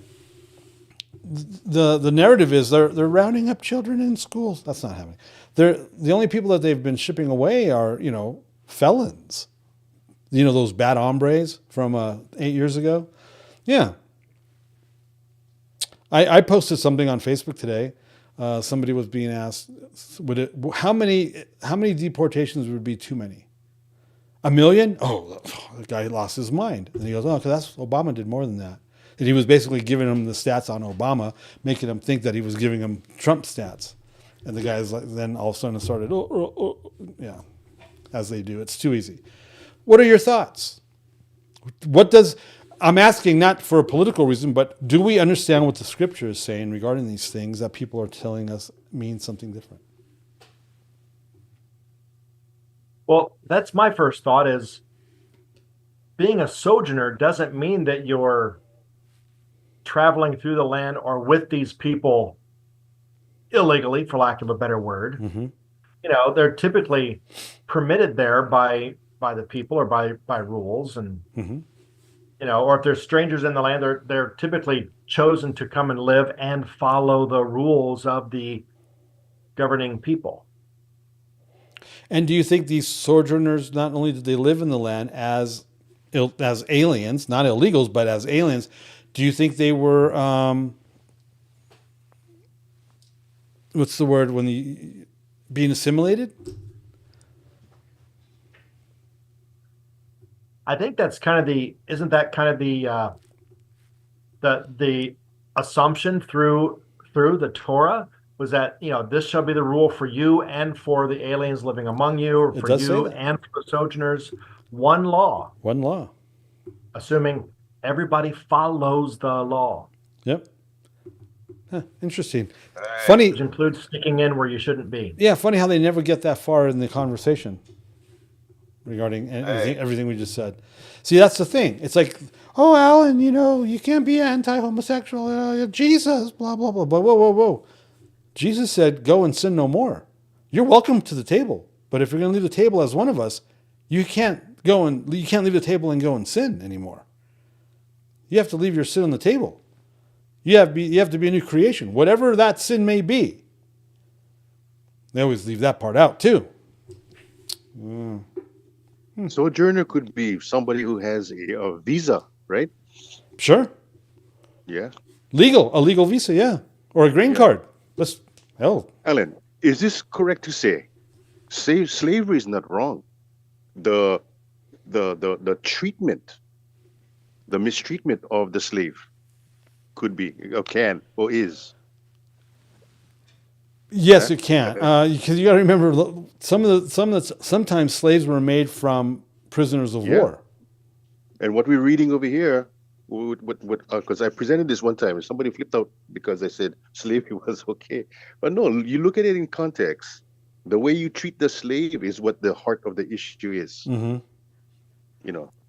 the narrative is they're rounding up children in schools. That's not happening. The only people that they've been shipping away are felons. Those bad hombres from 8 years ago. Yeah. I posted something on Facebook today. Somebody was being asked, how many deportations would be too many? 1 million? Oh, the guy lost his mind. And he goes, because Obama did more than that. And he was basically giving him the stats on Obama, making him think that he was giving him Trump stats. And the guys then all of a sudden started, yeah, as they do. It's too easy. What are your thoughts? I'm asking not for a political reason, but do we understand what the scripture is saying regarding these things that people are telling us mean something different? Well, that's my first thought is being a sojourner doesn't mean that you're traveling through the land or with these people illegally, for lack of a better word. Mm-hmm. They're typically permitted there by the people or by rules, and mm-hmm. Or if there's strangers in the land, they're typically chosen to come and live and follow the rules of the governing people. And do you think these sojourners, not only did they live in the land as aliens, not illegals, but as aliens, do you think they were, what's the word, being assimilated? I think that's isn't that kind of the assumption through the Torah was that, this shall be the rule for you and for the aliens living among you, or for you and for the sojourners, one law. One law. Assuming Everybody follows the law, Yep. Huh, interesting. Funny. which includes sticking in where you shouldn't be. Yeah, funny how they never get that far in the conversation regarding everything we just said. See, that's the thing. It's like, oh, Alan, you can't be anti-homosexual. Jesus, blah, blah, blah. But whoa. Jesus said, go and sin no more. You're welcome to the table. But if you're going to leave the table as one of us, you can't leave the table and go and sin anymore. You have to leave your sin on the table. You have to be a new creation, whatever that sin may be. They always leave that part out too. Sojourner could be somebody who has a visa, right? Sure. Yeah. A legal visa, yeah. Or a green card. Hell. Alan, is this correct to say slavery is not wrong? The treatment, the mistreatment of the slave could be, or can, or is. Yes, it can. Because you got to remember, sometimes slaves were made from prisoners of war. And what we're reading over here, because I presented this one time and somebody flipped out because I said slavery was okay. But no, you look at it in context. The way you treat the slave is what the heart of the issue is. Mm-hmm.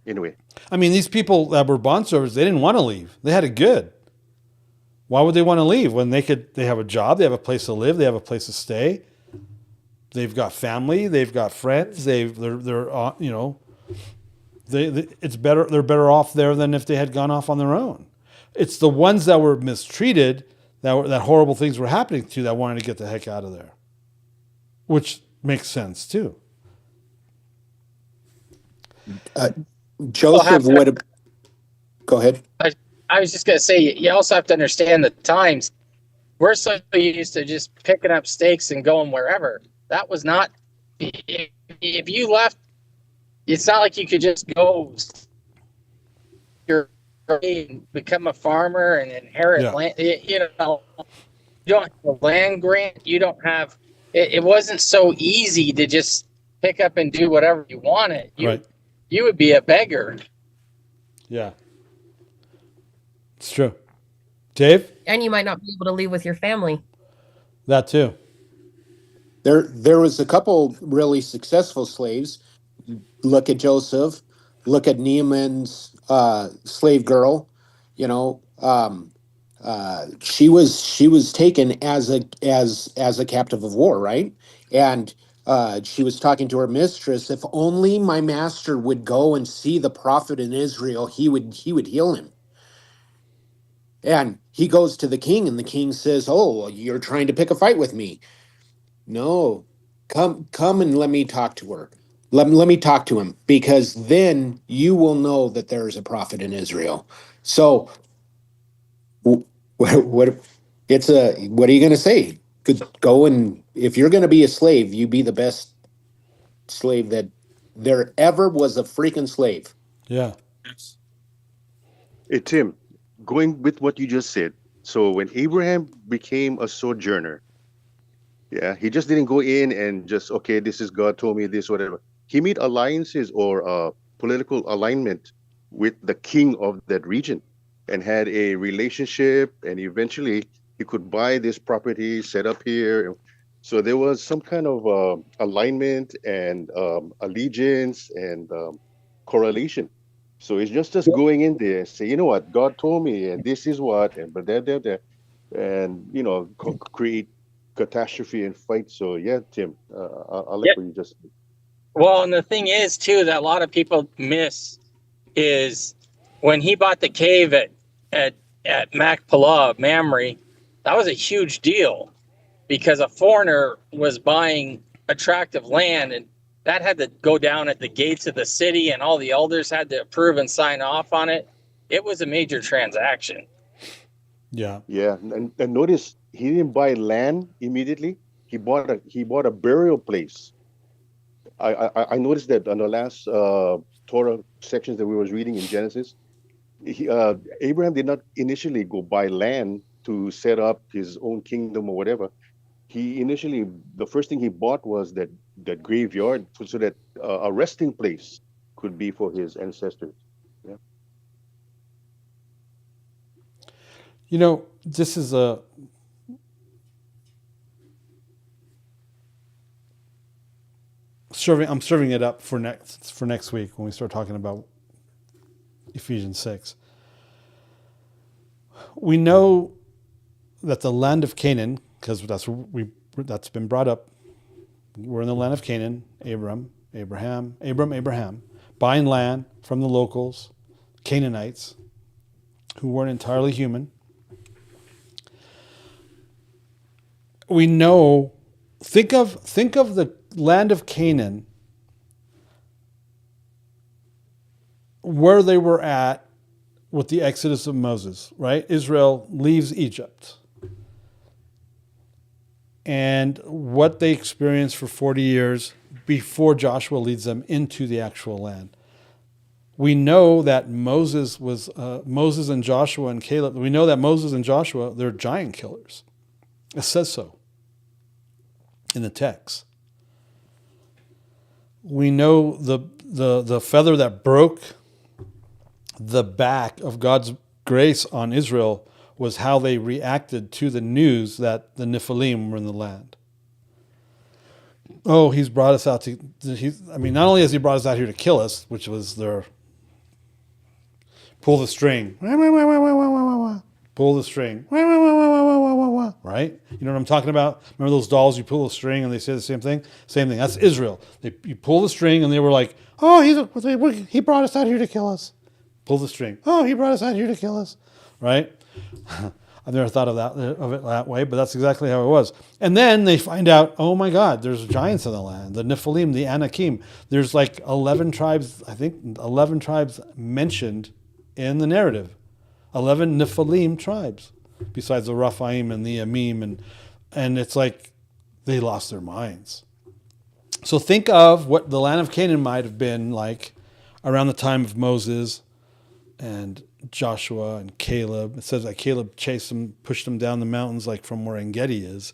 Anyway. I mean, these people that were bond servers, they didn't want to leave. They had it good. Why would they want to leave when they have a job, they have a place to live, they have a place to stay, they've got family, they've got friends, it's better. They're better off there than if they had gone off on their own. It's the ones that were mistreated, that horrible things were happening to, that wanted to get the heck out of there, which makes sense too. Joseph would. Go ahead. I was just going to say, you also have to understand the times. We're so used to just picking up stakes and going wherever. That was not, if you left, it's not like you could just go and become a farmer and inherit land. You don't have a land grant. You don't have, it wasn't so easy to just pick up and do whatever you wanted. You would be a beggar. Yeah. It's true. Dave? And you might not be able to leave with your family. That too. There was a couple really successful slaves. Look at Joseph. Look at Naaman's slave girl. She was taken as a captive of war, right? And she was talking to her mistress. If only my master would go and see the prophet in Israel, he would heal him. And he goes to the king, and the king says, "Oh, you're trying to pick a fight with me." No, come and let me talk to her. Let me talk to him, because then you will know that there is a prophet in Israel. So, what are you going to say? Go, and if you're going to be a slave, you be the best slave that there ever was a freaking slave. Yeah. Hey, Tim, going with what you just said. So when Abraham became a sojourner, he just didn't go in and just, okay, this is God told me this, whatever. He made alliances or political alignment with the king of that region and had a relationship, and eventually he could buy this property, set up here. So there was some kind of alignment and allegiance and correlation. So it's just us going in there and say, you know what, God told me, and this is what, and but there, and create catastrophe and fight. So yeah, Tim, I'll let what you just said. Well, and the thing is too that a lot of people miss is when he bought the cave at Machpelah, Mamre, that was a huge deal because a foreigner was buying a tract of land, and that had to go down at the gates of the city, and all the elders had to approve and sign off on it. It was a major transaction. Yeah. Yeah, and notice he didn't buy land immediately. He bought a burial place. I noticed that on the last Torah sections that we was reading in Genesis, Abraham did not initially go buy land to set up his own kingdom or whatever. The first thing he bought was that graveyard so that a resting place could be for his ancestors. Yeah. You know, this is a I'm serving it up for next week when we start talking about Ephesians 6. We know that the land of Canaan, because that's been brought up. We're in the land of Canaan. Abraham, buying land from the locals, Canaanites, who weren't entirely human. We know. Think of the land of Canaan, where they were at with the exodus of Moses, right? Israel leaves Egypt. And what they experienced for 40 years before Joshua leads them into the actual land. We know that Moses and Joshua and Caleb, we know that Moses and Joshua, they're giant killers. It says so in the text. We know the feather that broke the back of God's grace on Israel was how they reacted to the news that the Nephilim were in the land. Oh, he's brought us out not only has he brought us out here to kill us, which was their pull the string. Pull the string. Right? You know what I'm talking about? Remember those dolls you pull the string and they say the same thing? Same thing. That's Israel. You pull the string and they were like, oh, he brought us out here to kill us. Pull the string. Oh, he brought us out here to kill us. Right? I've never thought of it that way, but that's exactly how it was. And then they find out, oh my God, there's giants in the land, the Nephilim, the Anakim. There's like 11 tribes, I think 11 tribes mentioned in the narrative. 11 Nephilim tribes, besides the Rephaim and the Amim. And it's like they lost their minds. So think of what the land of Canaan might have been like around the time of Moses and Joshua and Caleb. It says that Caleb chased them, pushed them down the mountains, like from where Engedi is,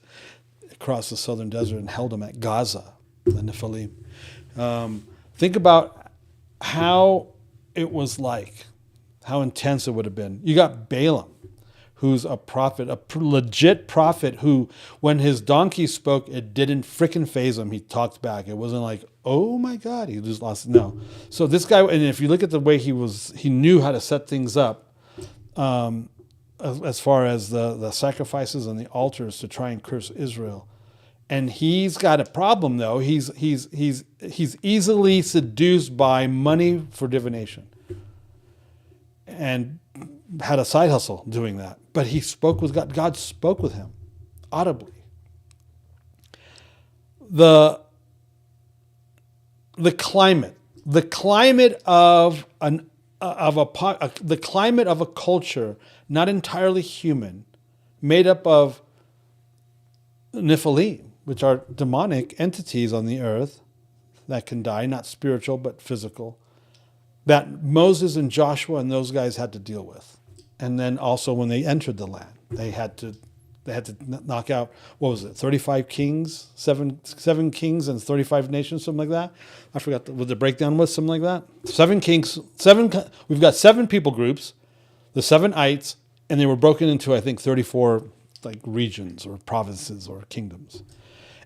across the southern desert, and held them at Gaza, the Nephilim. Think about how it was like, how intense it would have been. You got Balaam, who's a prophet, a legit prophet who, when his donkey spoke, it didn't frickin' faze him. He talked back. It wasn't like, oh my God, he just lost. No. So this guy, and if you look at the way he knew how to set things up, as far as the sacrifices and the altars to try and curse Israel. And he's got a problem though. He's easily seduced by money for divination, and had a side hustle doing that. But he spoke with God. God spoke with him audibly. The climate of the climate of a culture not entirely human, made up of Nephilim, which are demonic entities on the earth that can die, not spiritual but physical, that Moses and Joshua and those guys had to deal with. And then also when they entered the land, they had to knock out, what was it, 35 kings, seven kings and 35 nations, something like that. I forgot what the breakdown was, something like that. 7 kings, we've got 7 people groups, the 7ites, and they were broken into, I think, 34 like regions or provinces or kingdoms.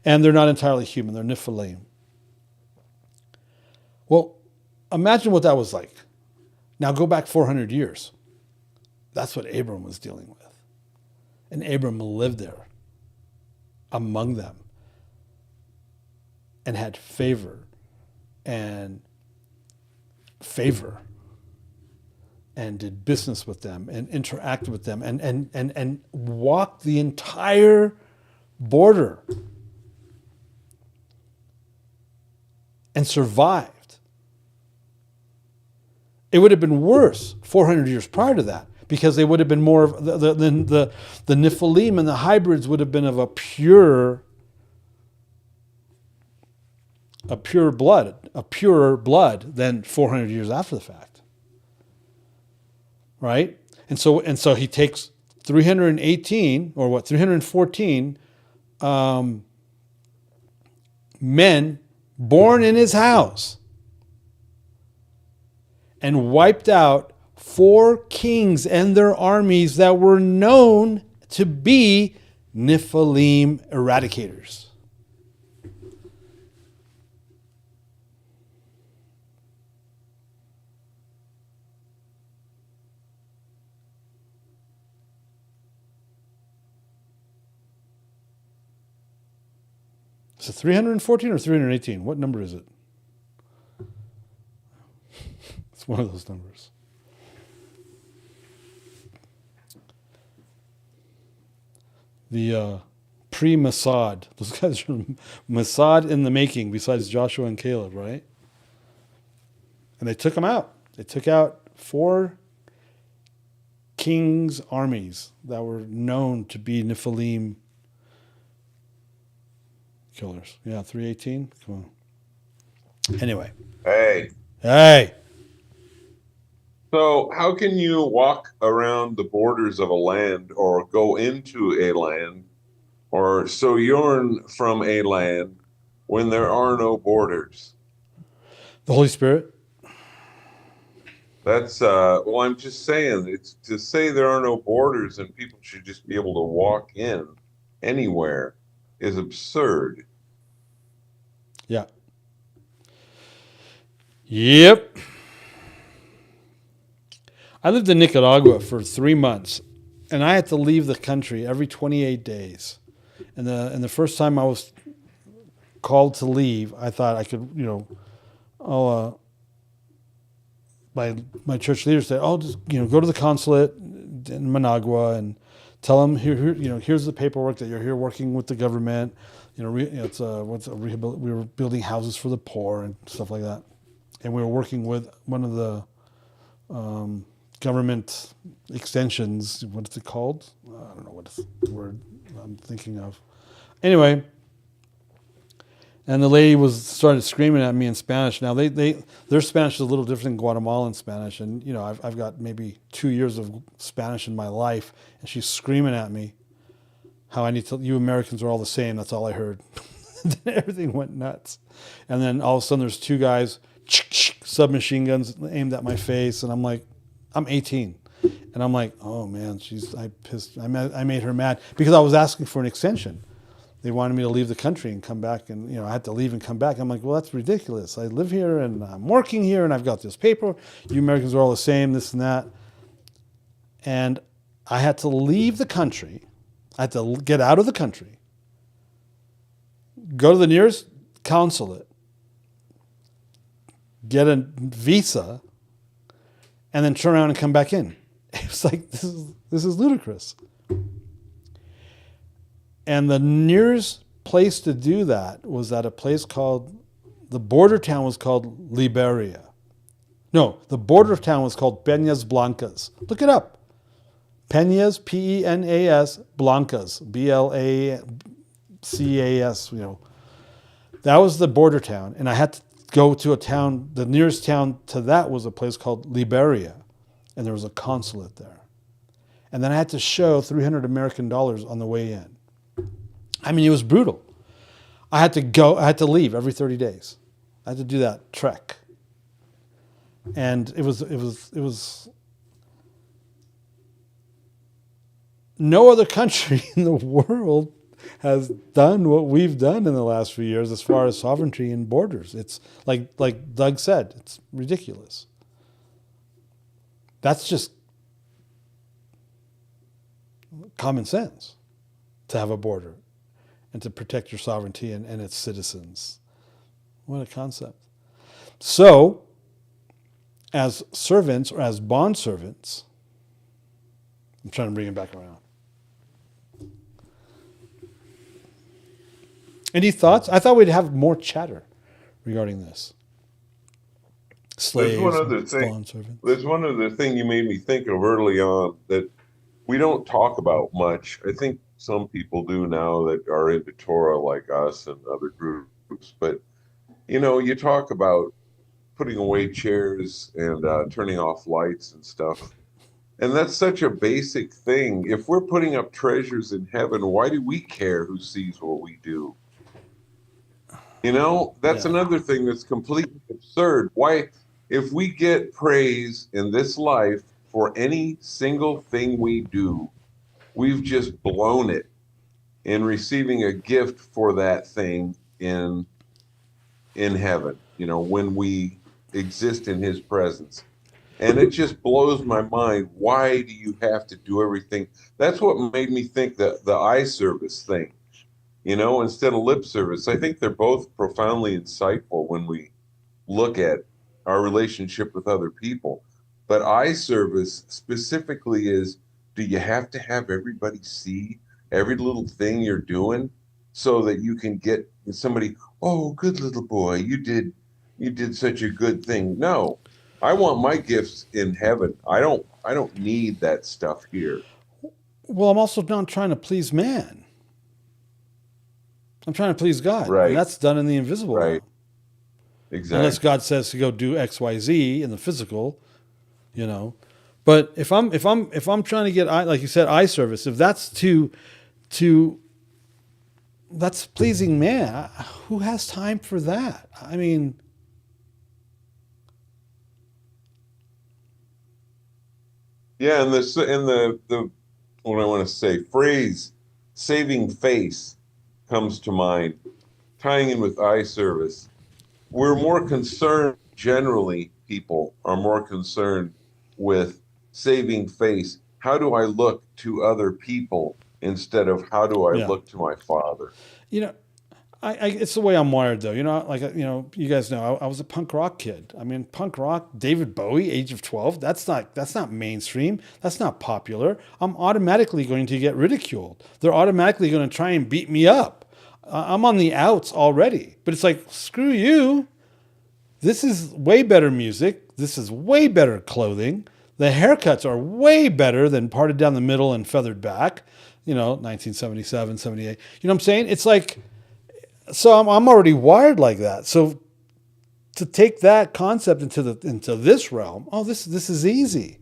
And they're not entirely human, they're Nephilim. Well, imagine what that was like. Now go back 400 years. That's what Abram was dealing with. And Abram lived there among them and had favor and did business with them and interacted with them and walked the entire border and survived. It would have been worse 400 years prior to that, because they would have been more of the Nephilim and the hybrids would have been of a purer blood than 400 years after the fact. Right? And so he takes 314 men born in his house and wiped out 4 kings and their armies that were known to be Nephilim eradicators. Is it 314 or 318? What number is it? It's one of those numbers. The pre-Mossad. Those guys are Mossad in the making besides Joshua and Caleb, right? And they took them out. They took out 4 kings' armies that were known to be Nephilim killers. Yeah, 318. Come on. Anyway. Hey. So how can you walk around the borders of a land or go into a land or sojourn from a land when there are no borders? The Holy Spirit. That's well, I'm just saying, it's to say there are no borders and people should just be able to walk in anywhere is absurd. Yeah. Yep. I lived in Nicaragua for 3 months, and I had to leave the country every 28 days. And the first time I was called to leave, I thought I could, my church leader said, "Oh, just go to the consulate in Managua and tell them here's the paperwork that you're here working with the government. We were building houses for the poor and stuff like that, and we were working with one of the government extensions. What is it called? I don't know what the word I'm thinking of. Anyway." And the lady started screaming at me in Spanish. Now their Spanish is a little different than Guatemalan Spanish, and I've got maybe 2 years of Spanish in my life, and she's screaming at me how you Americans are all the same. That's all I heard. Then everything went nuts, and then all of a sudden there's 2 guys, submachine guns aimed at my face, and I'm like, I'm 18, and I'm like, oh man, I made her mad because I was asking for an extension. They wanted me to leave the country and come back, and I had to leave and come back. I'm like, well, that's ridiculous. I live here and I'm working here and I've got this paper. You Americans are all the same, this and that. And I had to leave the country. I had to get out of the country, go to the nearest consulate, get a visa, and then turn around and come back in. It was like, this is ludicrous. And the nearest place to do that was at a place the border town was called Liberia. No, the border town was called Peñas Blancas. Look it up. Peñas, Penas, Blancas, Blacas. That was the border town. And I had to go to a town, the nearest town to that was a place called Liberia. And there was a consulate there. And then I had to show $300 American on the way in. I mean, it was brutal. I had to leave every 30 days. I had to do that trek. And it was no other country in the world has done what we've done in the last few years as far as sovereignty and borders. It's like Doug said, it's ridiculous. That's just common sense to have a border and to protect your sovereignty and its citizens. What a concept. So, as servants or as bond servants, I'm trying to bring it back around. Any thoughts? I thought we'd have more chatter regarding this. Slaves, There's one other thing. bond servants. There's one other thing you made me think of early on that we don't talk about much. I think some people do now that are into Torah like us and other groups. But, you talk about putting away chairs and turning off lights and stuff. And that's such a basic thing. If we're putting up treasures in heaven, why do we care who sees what we do? That's another thing that's completely absurd. Why if we get praise in this life for any single thing we do, we've just blown it in receiving a gift for that thing in heaven, when we exist in his presence. And it just blows my mind. Why do you have to do everything? That's what made me think that the eye service thing, instead of lip service. I think they're both profoundly insightful when we look at our relationship with other people. But eye service specifically is, do you have to have everybody see every little thing you're doing so that you can get somebody, oh, good little boy, you did such a good thing? No. I want my gifts in heaven. I don't need that stuff here. Well, I'm also not trying to please man. I'm trying to please God. Right. And that's done in the invisible realm. Right. Exactly. Unless God says to go do X, Y, Z in the physical, But if I'm trying to get like you said, eye service, if that's that's pleasing man, who has time for that? I mean, yeah, and the what I want to say, phrase saving face comes to mind, tying in with eye service. We're more concerned, generally, people are more concerned with saving face. How do I look to other people instead of how do I look to my Father? It's the way I'm wired, though. You guys know, I was a punk rock kid. I mean, punk rock, David Bowie, age of 12. That's not mainstream. That's not popular. I'm automatically going to get ridiculed. They're automatically going to try and beat me up. I'm on the outs already. But it's like, screw you. This is way better music. This is way better clothing. The haircuts are way better than parted down the middle and feathered back. 1977, 78. You know what I'm saying? It's like, so I'm already wired like that. So to take that concept into this realm, this is easy.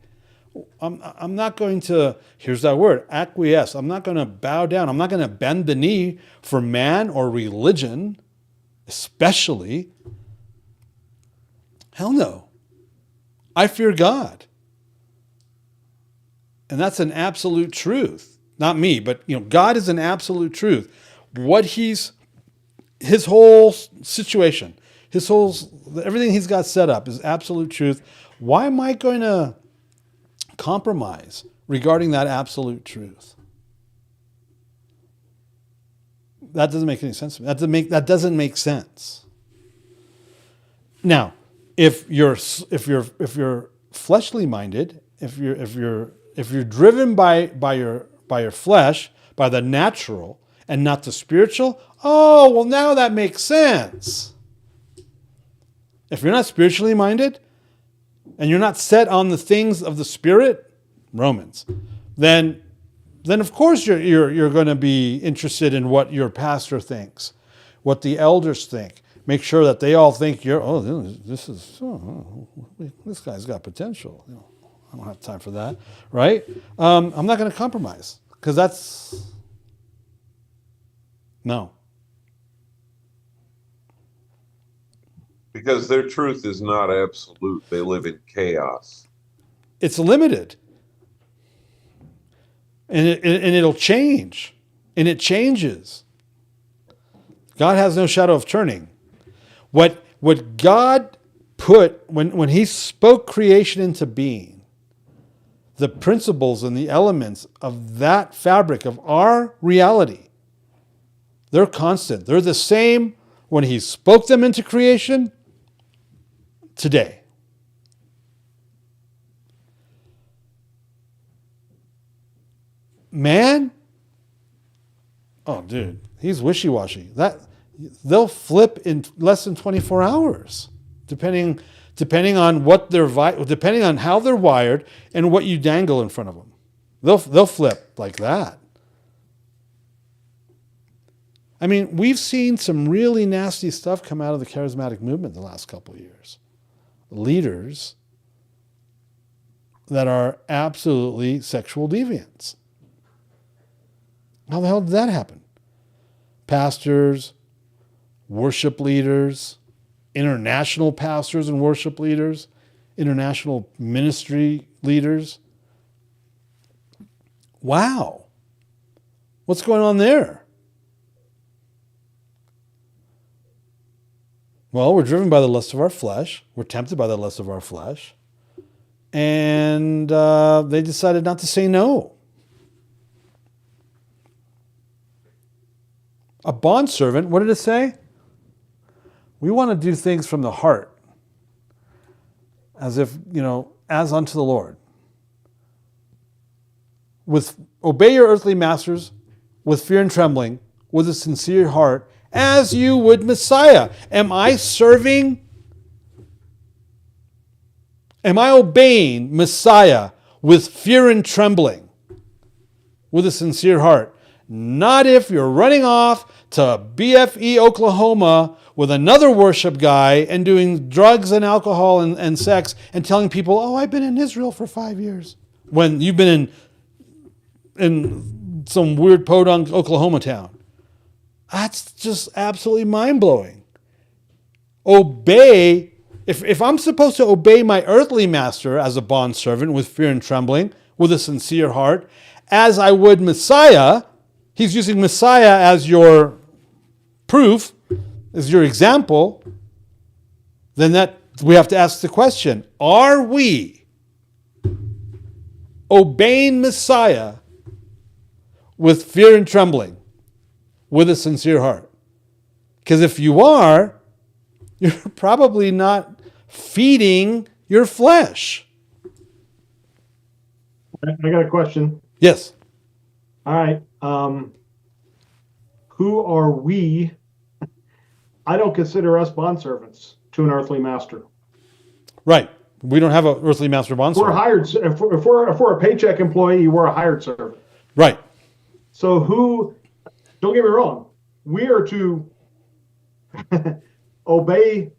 I'm not going to, here's that word, acquiesce. I'm not going to bow down. I'm not going to bend the knee for man or religion, especially. Hell no. I fear God. And that's an absolute truth. Not me, but God is an absolute truth. What his whole situation, everything he's got set up is absolute truth. Why am I going to compromise regarding that absolute truth? That doesn't make any sense to me. That doesn't make sense. Now, if you're fleshly minded, if you're driven by your flesh, by the natural, and not the spiritual, now that makes sense. If you're not spiritually minded, and you're not set on the things of the Spirit, Romans, then of course you're going to be interested in what your pastor thinks, what the elders think. Make sure that they all think this guy's got potential. I don't have time for that, right? I'm not going to compromise because that's no. Because their truth is not absolute. They live in chaos. It's limited. And it'll change. And it changes. God has no shadow of turning. What God put, when he spoke creation into being, the principles and the elements of that fabric of our reality, they're constant. They're the same when he spoke them into creation today. Man, dude, he's wishy-washy. They'll flip in less than 24 hours, depending on what depending on how they're wired and what you dangle in front of them. They'll flip like that. I mean, we've seen some really nasty stuff come out of the charismatic movement the last couple of years. Leaders that are absolutely sexual deviants. How the hell did that happen? Pastors, worship leaders, international pastors and worship leaders, international ministry leaders. Wow. What's going on there? Well, we're driven by the lust of our flesh. We're tempted by the lust of our flesh. And they decided not to say no. A bondservant, what did it say? We want to do things from the heart. As if, as unto the Lord. Obey your earthly masters with fear and trembling, with a sincere heart, as you would Messiah. Am I obeying Messiah with fear and trembling, with a sincere heart? Not if you're running off to BFE, Oklahoma with another worship guy and doing drugs and alcohol and sex and telling people, oh, I've been in Israel for 5 years. When you've been in some weird podunk Oklahoma town. That's just absolutely mind-blowing. Obey. If I'm supposed to obey my earthly master as a bondservant with fear and trembling, with a sincere heart, as I would Messiah, he's using Messiah as your proof, as your example, then that we have to ask the question, are we obeying Messiah with fear and trembling, with a sincere heart? Because if you are, you're probably not feeding your flesh. I got a question. Yes. All right. Who are we? I don't consider us bondservants to an earthly master. Right. We don't have an earthly master bondservant. We're hired. If we're a paycheck employee, we're a hired servant. Right. So who? Don't get me wrong. We are to obey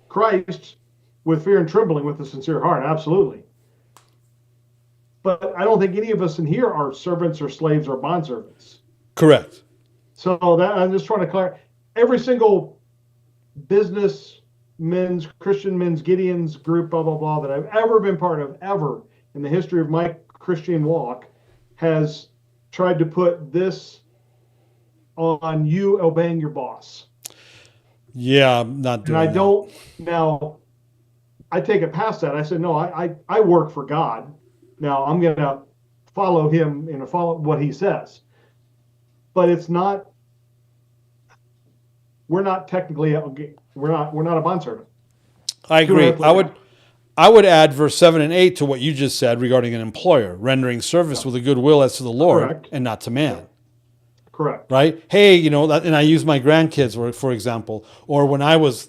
Christ with fear and trembling, with a sincere heart. Absolutely. But I don't think any of us in here are servants or slaves or bondservants. Correct. So that I'm just trying to clarify. Every single Christian men's Gideon's group, blah, blah, blah, that I've ever been part of, ever in the history of my Christian walk, has tried to put this on you obeying your boss. Yeah, I'm not doing and I that. don't. Now, I take it past that. I said, no, I work for God. Now I'm going to follow him and follow what he says. But it's not. We're not technically. We're not a bondservant. I agree. I would add verse 7 and 8 to what you just said regarding an employer rendering service with a good will as to the Lord. Correct. And not to man. Correct. Right? Hey, and I use my grandkids, for example, or when I was,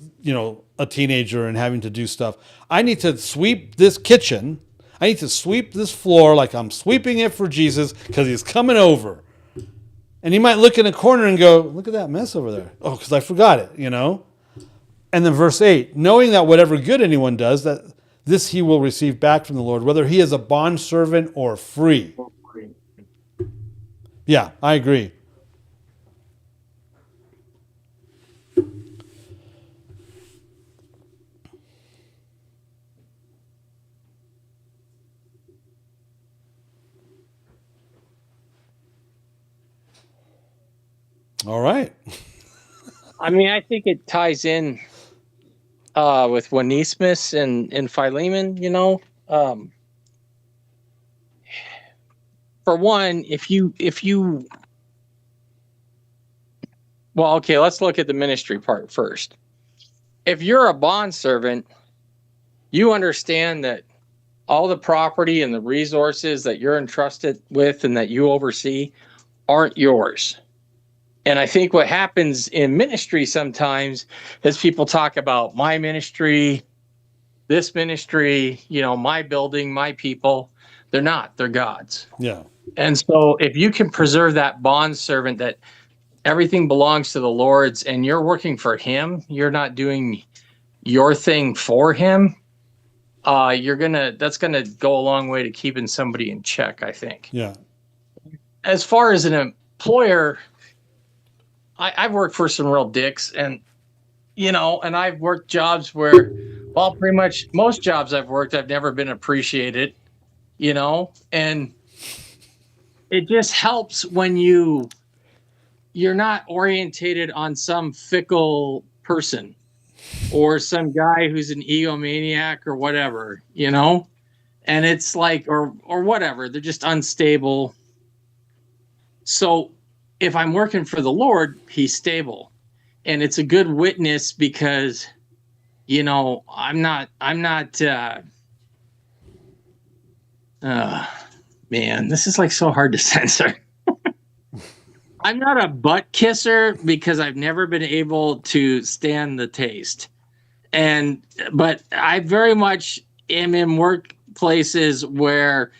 a teenager and having to do stuff. I need to sweep this kitchen. I need to sweep this floor like I'm sweeping it for Jesus because he's coming over. And he might look in a corner and go, look at that mess over there. Oh, because I forgot it, And then verse 8, knowing that whatever good anyone does, that this he will receive back from the Lord, whether he is a bondservant or free. Yeah, I agree. All right. I mean, I think it ties in with Onesimus and Philemon, for one, well, okay, let's look at the ministry part first. If you're a bondservant, you understand that all the property and the resources that you're entrusted with and that you oversee aren't yours. And I think what happens in ministry sometimes is people talk about my ministry, this ministry, my building, my people. They're not. They're God's. Yeah. And so if you can preserve that bondservant, that everything belongs to the Lord's and you're working for him, you're not doing your thing for him, that's gonna go a long way to keeping somebody in check, I think. Yeah. As far as an employer, I've worked for some real dicks, and and I've worked jobs where Well, pretty much most jobs I've worked, I've never been appreciated, and it just helps when you're not orientated on some fickle person or some guy who's an egomaniac or whatever, and it's like, or whatever, they're just unstable. So if I'm working for the Lord, he's stable, and it's a good witness because, I'm not, man, this is like so hard to censor. I'm not a butt kisser because I've never been able to stand the taste. But I very much am in workplaces where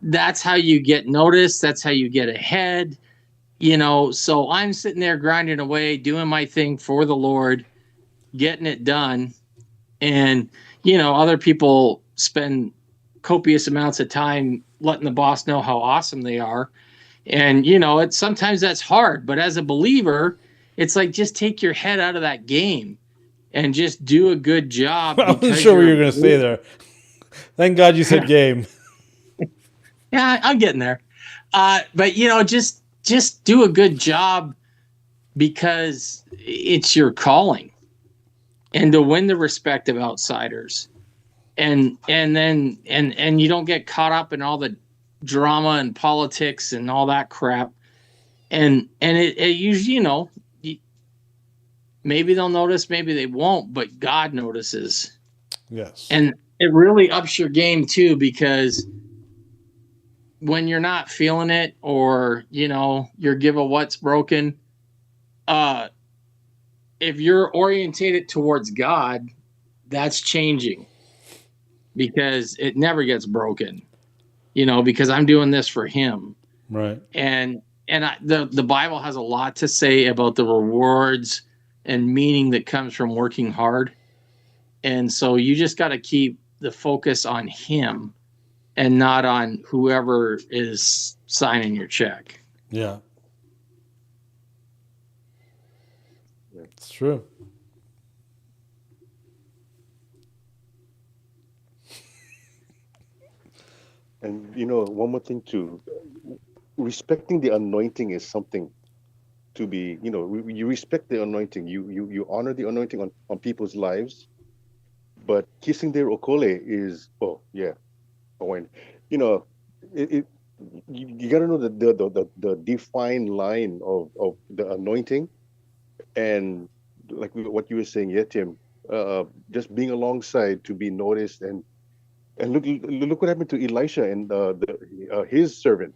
that's how you get noticed. That's how you get ahead, so I'm sitting there grinding away, doing my thing for the Lord, getting it done. And, other people spend copious amounts of time letting the boss know how awesome they are. And, it's sometimes that's hard, but as a believer, it's like, just take your head out of that game and just do a good job. I wasn't sure what you were going to say there. Thank God you said game. Yeah, I'm getting there. But, just do a good job because it's your calling, and to win the respect of outsiders. And you don't get caught up in all the drama and politics and all that crap. And it usually, maybe they'll notice, maybe they won't, but God notices. Yes. And it really ups your game too, because when you're not feeling it, or, your give a what's broken, if you're orientated towards God, that's changing, because it never gets broken, because I'm doing this for him. Right. And the Bible has a lot to say about the rewards and meaning that comes from working hard. And so you just got to keep the focus on him and not on whoever is signing your check. Yeah. It's true. And one more thing too, respecting the anointing is something to be, you respect the anointing, you honor the anointing on people's lives, but kissing their okole is, when, it you got to know the defined line of the anointing, and like what you were saying, yeah, Tim, just being alongside to be noticed. And look what happened to Elisha and his servant.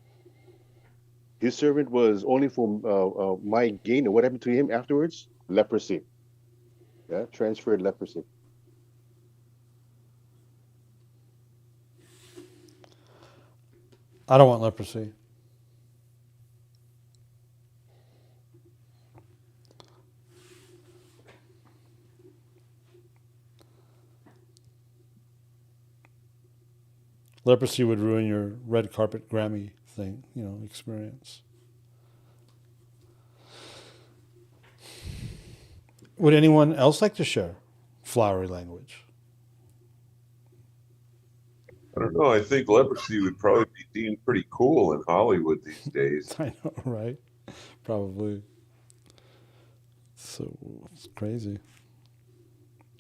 His servant was only for my gain. And what happened to him afterwards? Leprosy. Yeah, transferred leprosy. I don't want leprosy. Leprosy would ruin your red carpet Grammy thing, experience. Would anyone else like to share flowery language? I don't know. I think leprosy would probably be deemed pretty cool in Hollywood these days. I know, right? Probably. So it's crazy.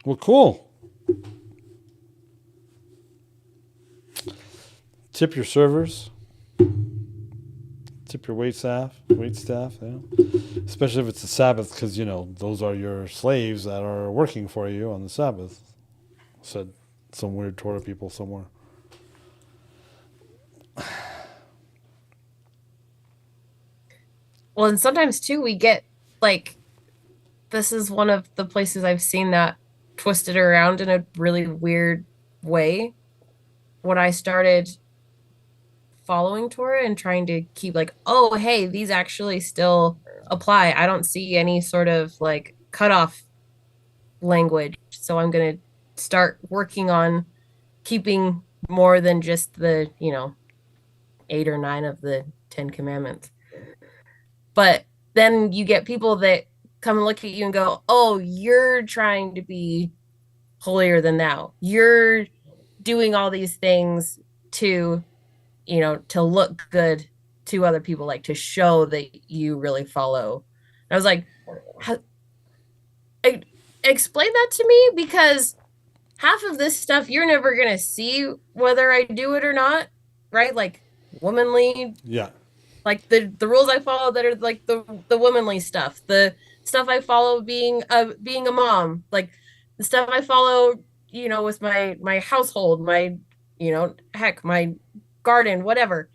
Well, cool. Tip your servers. Tip your wait staff, yeah. Especially if it's the Sabbath, because, those are your slaves that are working for you on the Sabbath, said some weird Torah people somewhere. Well, and sometimes too, we get this is one of the places I've seen that twisted around in a really weird way. When I started following Torah and trying to keep oh, hey, these actually still apply. I don't see any sort of cutoff language. So I'm going to start working on keeping more than just the, 8 or 9 of the 10 commandments. But then you get people that come and look at you and go, oh, you're trying to be holier than thou. You're doing all these things to, to look good to other people, like to show that you really follow. I was like, explain that to me, because half of this stuff you're never going to see whether I do it or not, right? Like womanly, Yeah. like the rules I follow that are like the womanly stuff, the stuff I follow being a mom, like the stuff I follow, with my household, my, heck, my garden, whatever.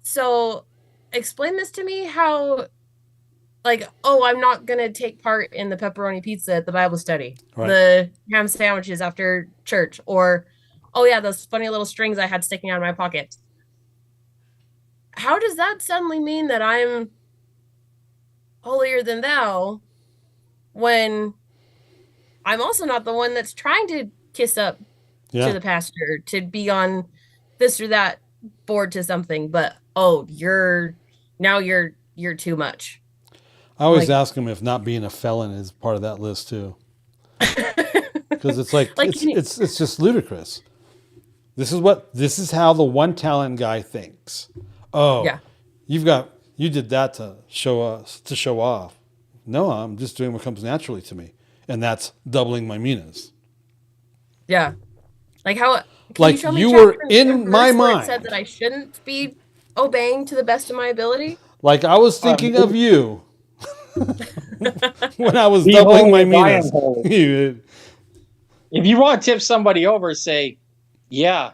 So explain this to me, how, like, oh, I'm not going to take part in the pepperoni pizza at the Bible study, Right. the ham sandwiches after church, or, oh yeah, those funny little strings I had sticking out of my pocket. How does that suddenly mean that I'm holier than thou when I'm also not the one that's trying to kiss up to the pastor, to be on this or that board to something, but oh, you're too much. I always ask him if not being a felon is part of that list too, because it's like, it's just ludicrous. This is how the one talent guy thinks. Oh, yeah, you did that to show off. No, I'm just doing what comes naturally to me, and that's doubling my minas. Yeah, like how? Like you were in my mind. It said that I shouldn't be obeying to the best of my ability. Like I was thinking of you when I was doubling my minas. If you want to tip somebody over, say, "Yeah,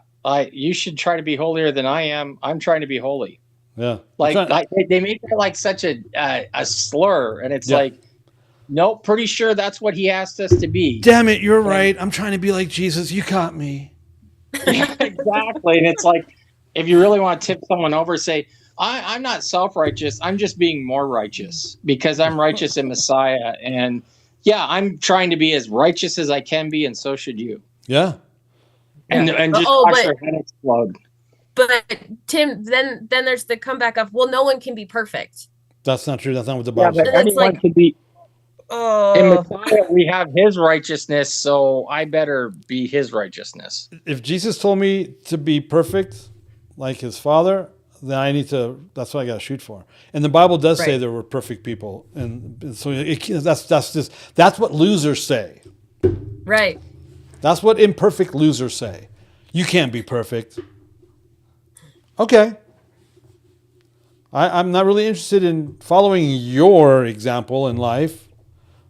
you should try to be holier than I am. I'm trying to be holy." Yeah, like they make that like such a slur, and it's like, nope, pretty sure that's what he asked us to be. Damn it, you're right. I'm trying to be like Jesus. You caught me. Yeah, exactly. And it's like, if you really want to tip someone over, say, I'm not self-righteous. I'm just being more righteous because I'm righteous in Messiah. And yeah, I'm trying to be as righteous as I can be, and so should you. Yeah. And just watch their head explode. But Tim, then there's the comeback of, well, no one can be perfect. That's not true. That's not what the Bible says. Anyone can be. In Messiah, we have his righteousness, so I better be his righteousness. If Jesus told me to be perfect like his Father, then that's what I got to shoot for. And the Bible does say there were perfect people. And so that's what losers say. Right. That's what imperfect losers say. You can't be perfect. Okay. I'm not really interested in following your example in life.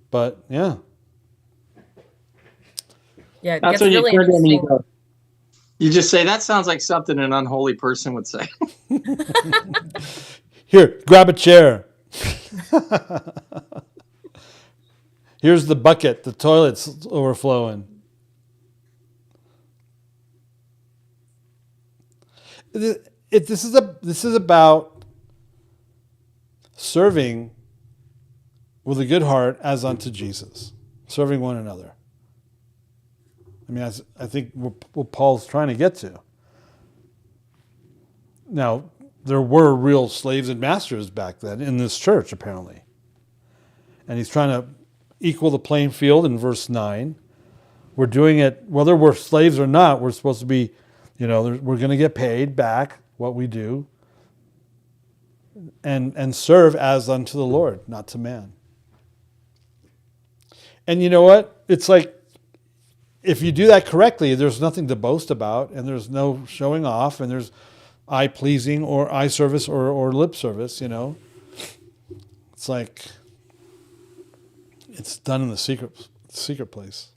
But yeah, that's what really interesting. You just say, that sounds like something an unholy person would say. Here, grab a chair. Here's the bucket. The toilet's overflowing. This is about serving with a good heart as unto Jesus, serving one another. I mean, I think what Paul's trying to get to. Now, there were real slaves and masters back then in this church, apparently. And he's trying to equal the playing field in verse 9. We're doing it, whether we're slaves or not, we're supposed to be, we're going to get paid back what we do and serve as unto the Lord, not to man. And you know what? It's like, if you do that correctly, there's nothing to boast about, and there's no showing off, and there's eye pleasing or eye service or lip service, It's like, it's done in the secret place.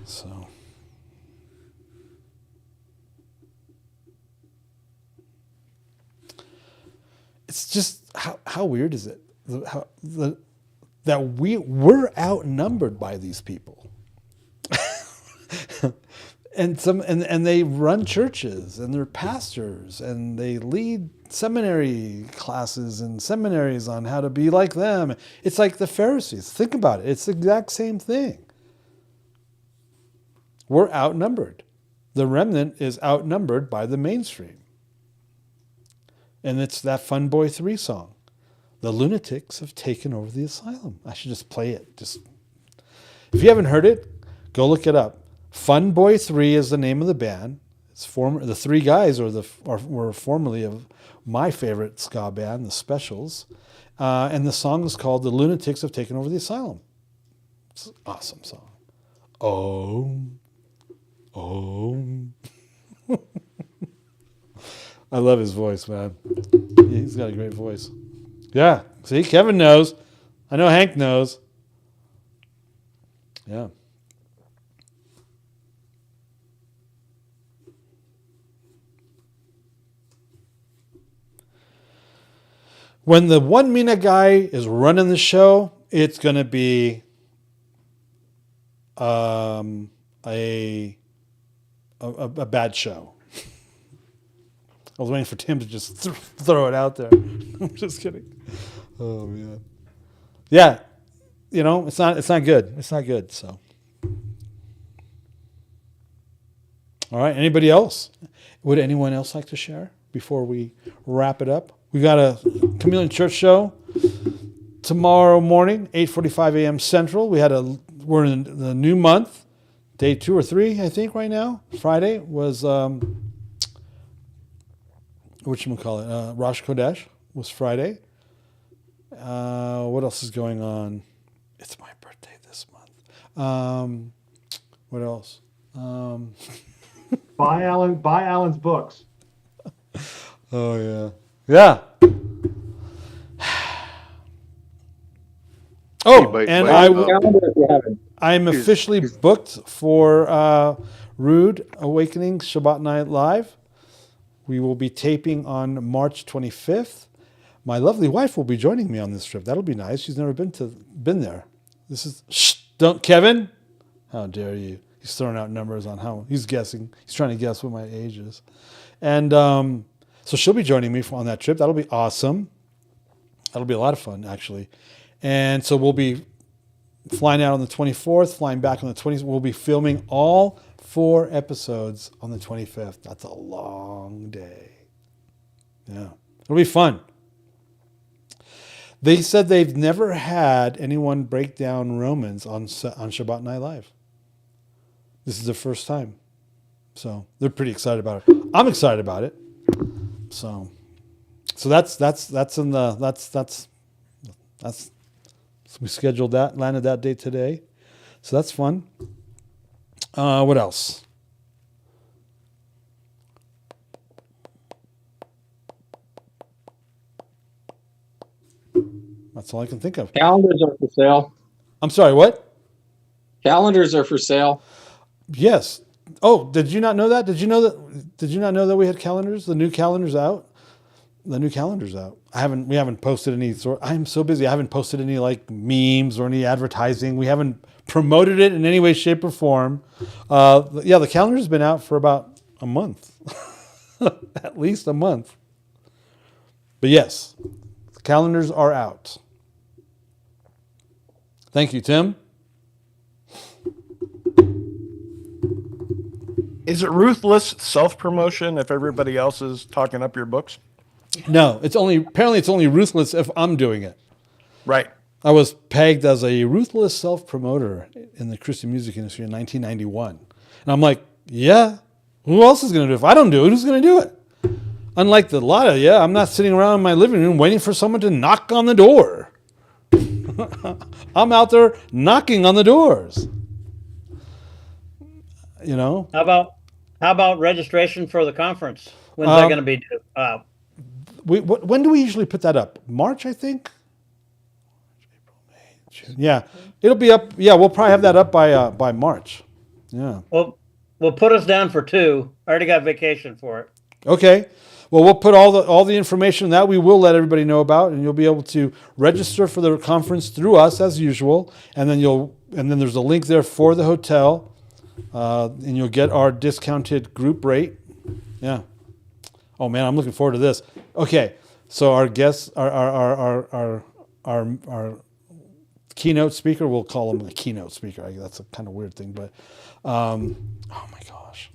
So. It's just, how weird is it? That we're outnumbered by these people, and they run churches, and they're pastors, and they lead seminary classes and seminaries on how to be like them. It's like the Pharisees. Think about it. It's the exact same thing. We're outnumbered. The remnant is outnumbered by the mainstream. And it's that Fun Boy 3 song. The lunatics have taken over the asylum. I should just play it. If you haven't heard it, go look it up. Fun Boy 3 is the name of the band. It's the three guys were formerly of my favorite ska band, the Specials. And the song is called The Lunatics Have Taken Over the Asylum. It's an awesome song. Oh. I love his voice, man. He's got a great voice. Yeah. See, Kevin knows. I know Hank knows. Yeah. When the 1 Mina guy is running the show, it's going to be a bad show. I was waiting for Tim to just throw it out there. I'm just kidding. Oh man. Yeah, it's not good. It's not good. So, all right. Anybody else? Would anyone else like to share before we wrap it up? We got a Chameleon Church show tomorrow morning, 8:45 a.m. Central. We're in the new month, day 2 or 3, I think, right now. Friday was whatchamacallit, Rosh Chodesh was Friday. What else is going on? It's my birthday this month. What else? Buy Alan's books. Oh yeah. Yeah. Oh, and I'm officially booked for Rude Awakening Shabbat Night Live. We will be taping on March 25th. My lovely wife will be joining me on this trip. That'll be nice. She's never been there. Don't, Kevin. How dare you? He's throwing out numbers on how he's guessing. He's trying to guess what my age is. And so she'll be joining me on that trip. That'll be awesome. That'll be a lot of fun, actually. And so we'll be flying out on the 24th, flying back on the 20th. We'll be filming all 4 episodes on the 25th. That's a long day. Yeah. It'll be fun. They said they've never had anyone break down Romans on Shabbat Night Live. This is the first time. So they're pretty excited about it. I'm excited about it. So that's we scheduled that, landed that date today. So that's fun. What else? That's all I can think of. Calendars are for sale. I'm sorry, what? Calendars are for sale. Yes. Oh, did you not know that? Did you not know that we had calendars? The new calendar's out. The new calendar's out. We haven't posted any I'm so busy. I haven't posted any like memes or any advertising. We haven't promoted it in any way, shape, or form. The calendar's been out for about a month. At least a month. But yes, the calendars are out. Thank you, Tim. Is it ruthless self-promotion if everybody else is talking up your books? No, apparently it's only ruthless if I'm doing it. Right. I was pegged as a ruthless self-promoter in the Christian music industry in 1991. And I'm like, yeah, who else is going to do it? If I don't do it, who's going to do it? Unlike a lot of I'm not sitting around in my living room waiting for someone to knock on the door. I'm out there knocking on the doors. How about registration for the conference? When's that going to be due? When do we usually put that up? March, I think. April, May, June. Yeah, it'll be up. Yeah, we'll probably have that up by March. Yeah. Well, put us down for 2. I already got vacation for it. Okay. Well, we'll put all the information that we will let everybody know about, and you'll be able to register for the conference through us as usual, and then there's a link there for the hotel, and you'll get our discounted group rate. Yeah. Oh man, I'm looking forward to this. Okay, so our guests, our keynote speaker, we'll call him a keynote speaker. That's a kind of weird thing, but oh my gosh,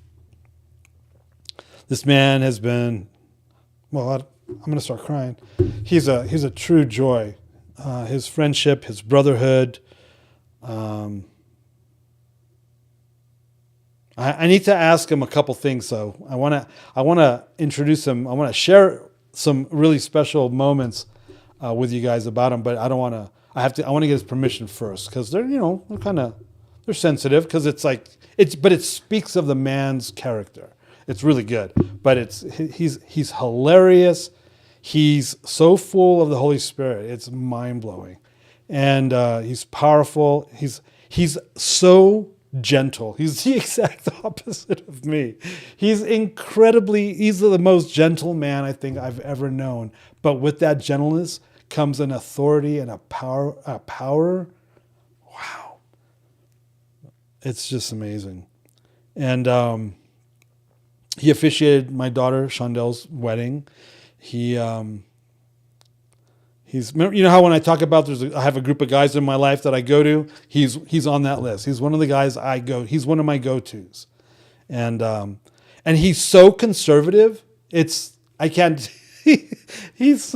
this man has been. Well, I'm going to start crying. he's a true joy. His friendship, his brotherhood. I need to ask him a couple things though. I want to introduce him. I want to share some really special moments with you guys about him, but I don't want to. I want to get his permission first because they're they're sensitive because but it speaks of the man's character. It's really good, but he's hilarious. He's so full of the Holy Spirit. It's mind blowing, and he's powerful. He's so gentle. He's the exact opposite of me. He's the most gentle man I think I've ever known. But with that gentleness comes an authority and a power. Wow. It's just amazing. And he officiated my daughter Shondel's wedding. He's you know how when I talk about I have a group of guys in my life that I go to. He's on that list. He's one of the guys he's one of my go-tos, and he's so conservative. I can't. He's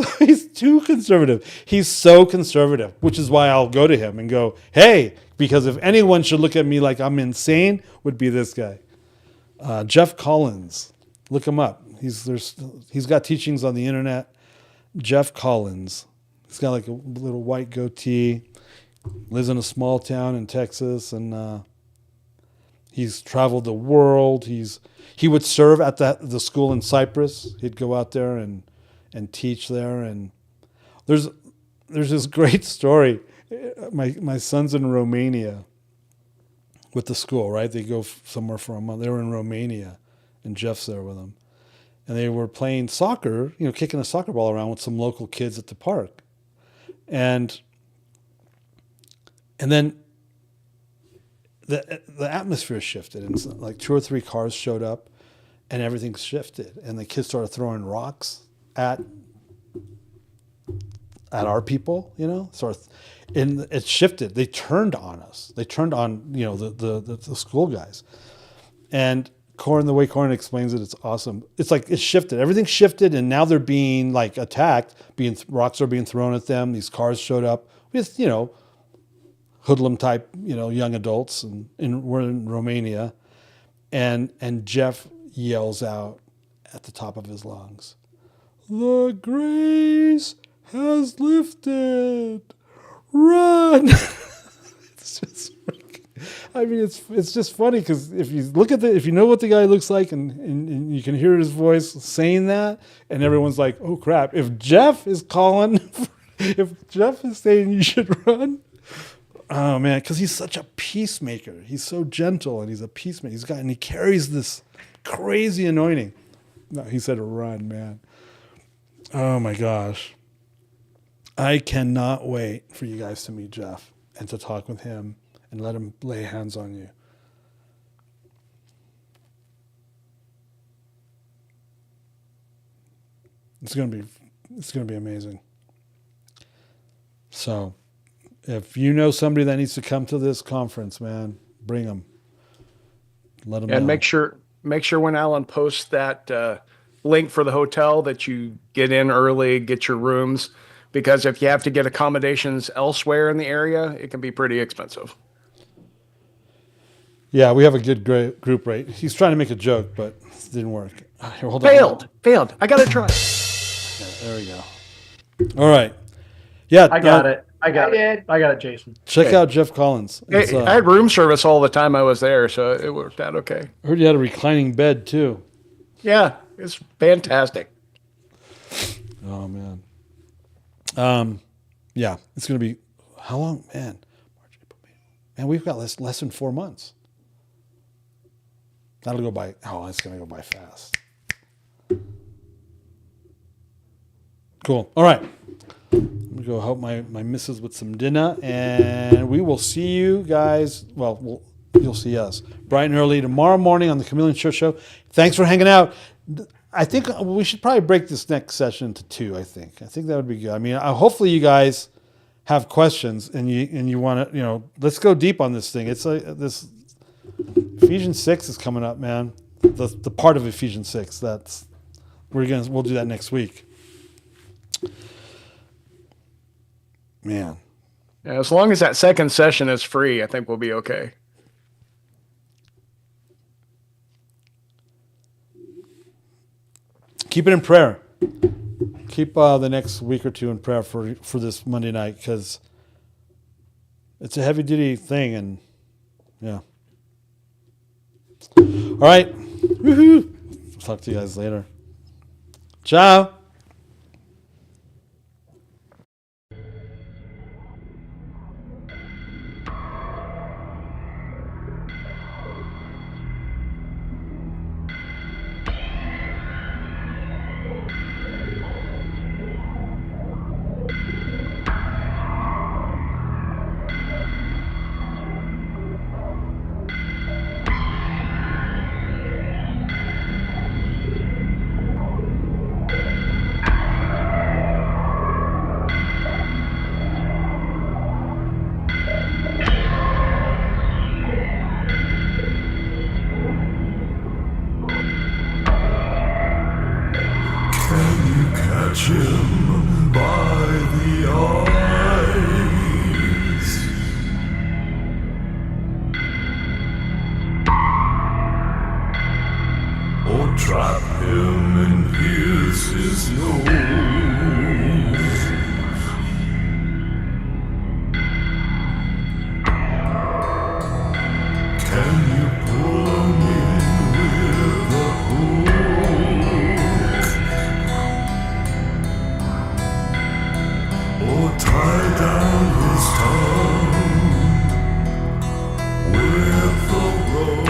too conservative. He's so conservative, which is why I'll go to him and go, hey, because if anyone should look at me like I'm insane, would be this guy, Jeff Collins. Look him up. He's got teachings on the internet. Jeff Collins. He's got like a little white goatee, lives in a small town in Texas, and he's traveled the world. He would serve at the school in Cyprus. He'd go out there and teach there. And there's this great story. My son's in Romania with the school, right? They go somewhere for a month. They were in Romania, and Jeff's there with them. And they were playing soccer, kicking a soccer ball around with some local kids at the park. And then the atmosphere shifted, and like 2 or 3 cars showed up, and everything shifted, and the kids started throwing rocks at our people, and it shifted. They turned on us. They turned on the school guys, and the way Corin explains it, it's awesome. It's like it shifted. Everything shifted, and now they're being like attacked. Rocks are being thrown at them. These cars showed up with hoodlum type young adults, and we're in Romania, and Jeff yells out at the top of his lungs, "The grace has lifted. Run!" It's just. I mean, it's just funny because if you know what the guy looks like and you can hear his voice saying that, and everyone's like, oh crap, if Jeff is saying you should run, oh man, because he's such a peacemaker. He's so gentle and he's a peacemaker. And he carries this crazy anointing. No, he said run, man. Oh my gosh. I cannot wait for you guys to meet Jeff and to talk with him and let him lay hands on you. It's gonna be amazing. So, if you know somebody that needs to come to this conference, man, bring them. Let them know. And make sure when Alan posts that link for the hotel that you get in early, get your rooms, because if you have to get accommodations elsewhere in the area, it can be pretty expensive. Yeah, we have a good group rate. He's trying to make a joke, but it didn't work. Here, hold on. Failed. I got to try. Yeah, there we go. All right. Yeah. I got it. I got it, Jason. Check out Jeff Collins. I had room service all the time I was there, so it worked out okay. I heard you had a reclining bed, too. Yeah, it's fantastic. Oh, man. Yeah, it's going to be, how long? Man, we've got less than 4 months. That'll go by. Oh, it's going to go by fast. Cool. All right. I'm going to go help my missus with some dinner, and we will see you guys. Well, you'll see us bright and early tomorrow morning on the Chameleon Church Show. Thanks for hanging out. I think we should probably break this next session to 2, I think that would be good. I mean, hopefully you guys have questions and you want to, let's go deep on this thing. It's this Ephesians 6 is coming up, man. The part of Ephesians 6 we'll do that next week. Man. Yeah, as long as that second session is free, I think we'll be okay. Keep it in prayer. Keep the next week or two in prayer for this Monday night, because it's a heavy duty thing, and yeah. All right. Woohoo. Talk to you guys later. Ciao. Catch him by the eyes. Or trap him and pierce his nose. Can you pull him in with a hook? Or tie down his tongue with a rope?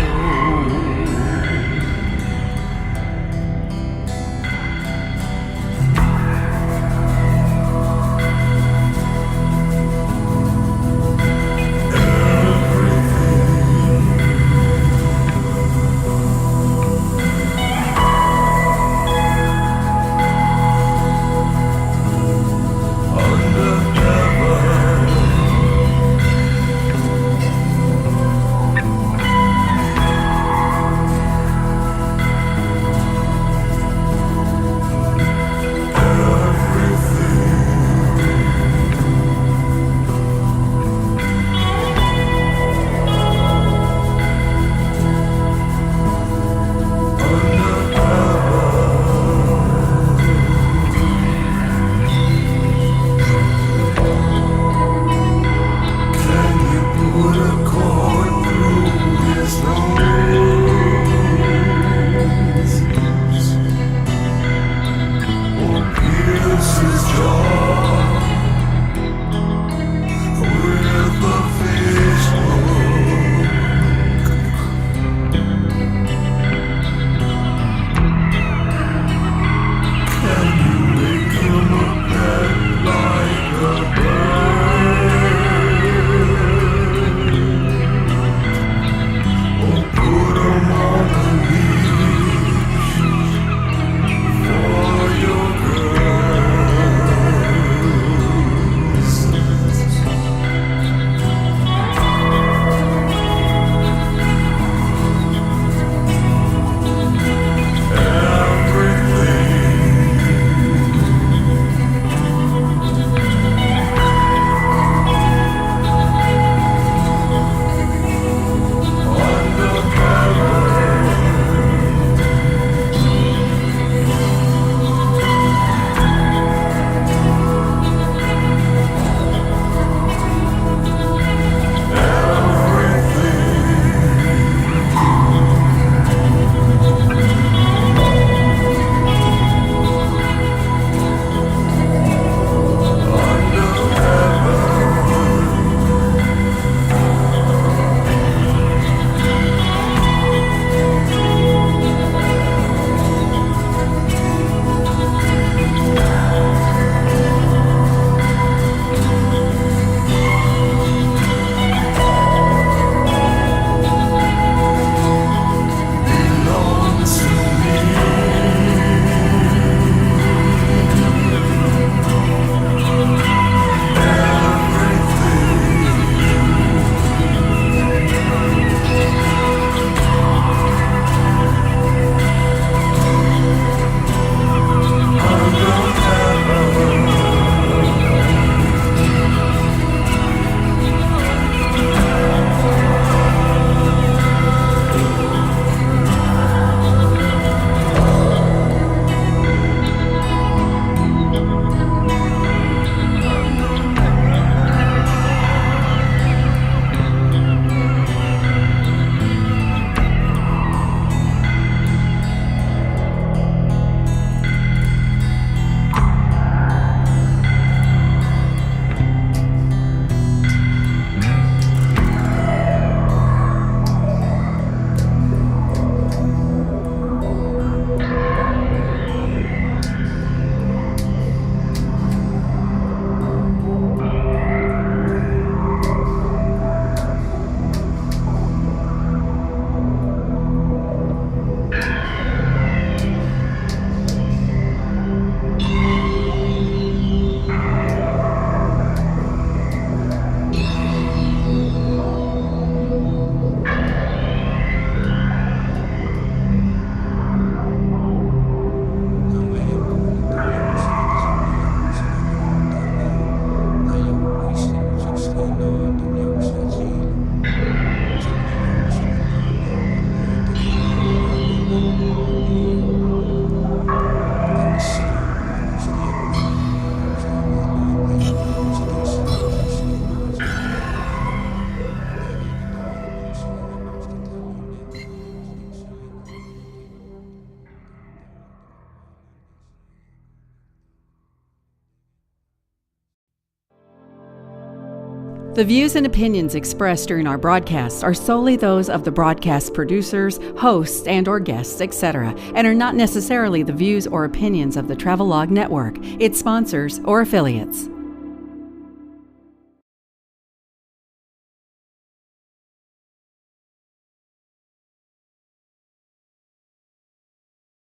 The views and opinions expressed during our broadcasts are solely those of the broadcast producers, hosts, and/or guests, etc., and are not necessarily the views or opinions of the Travelog Network, its sponsors, or affiliates.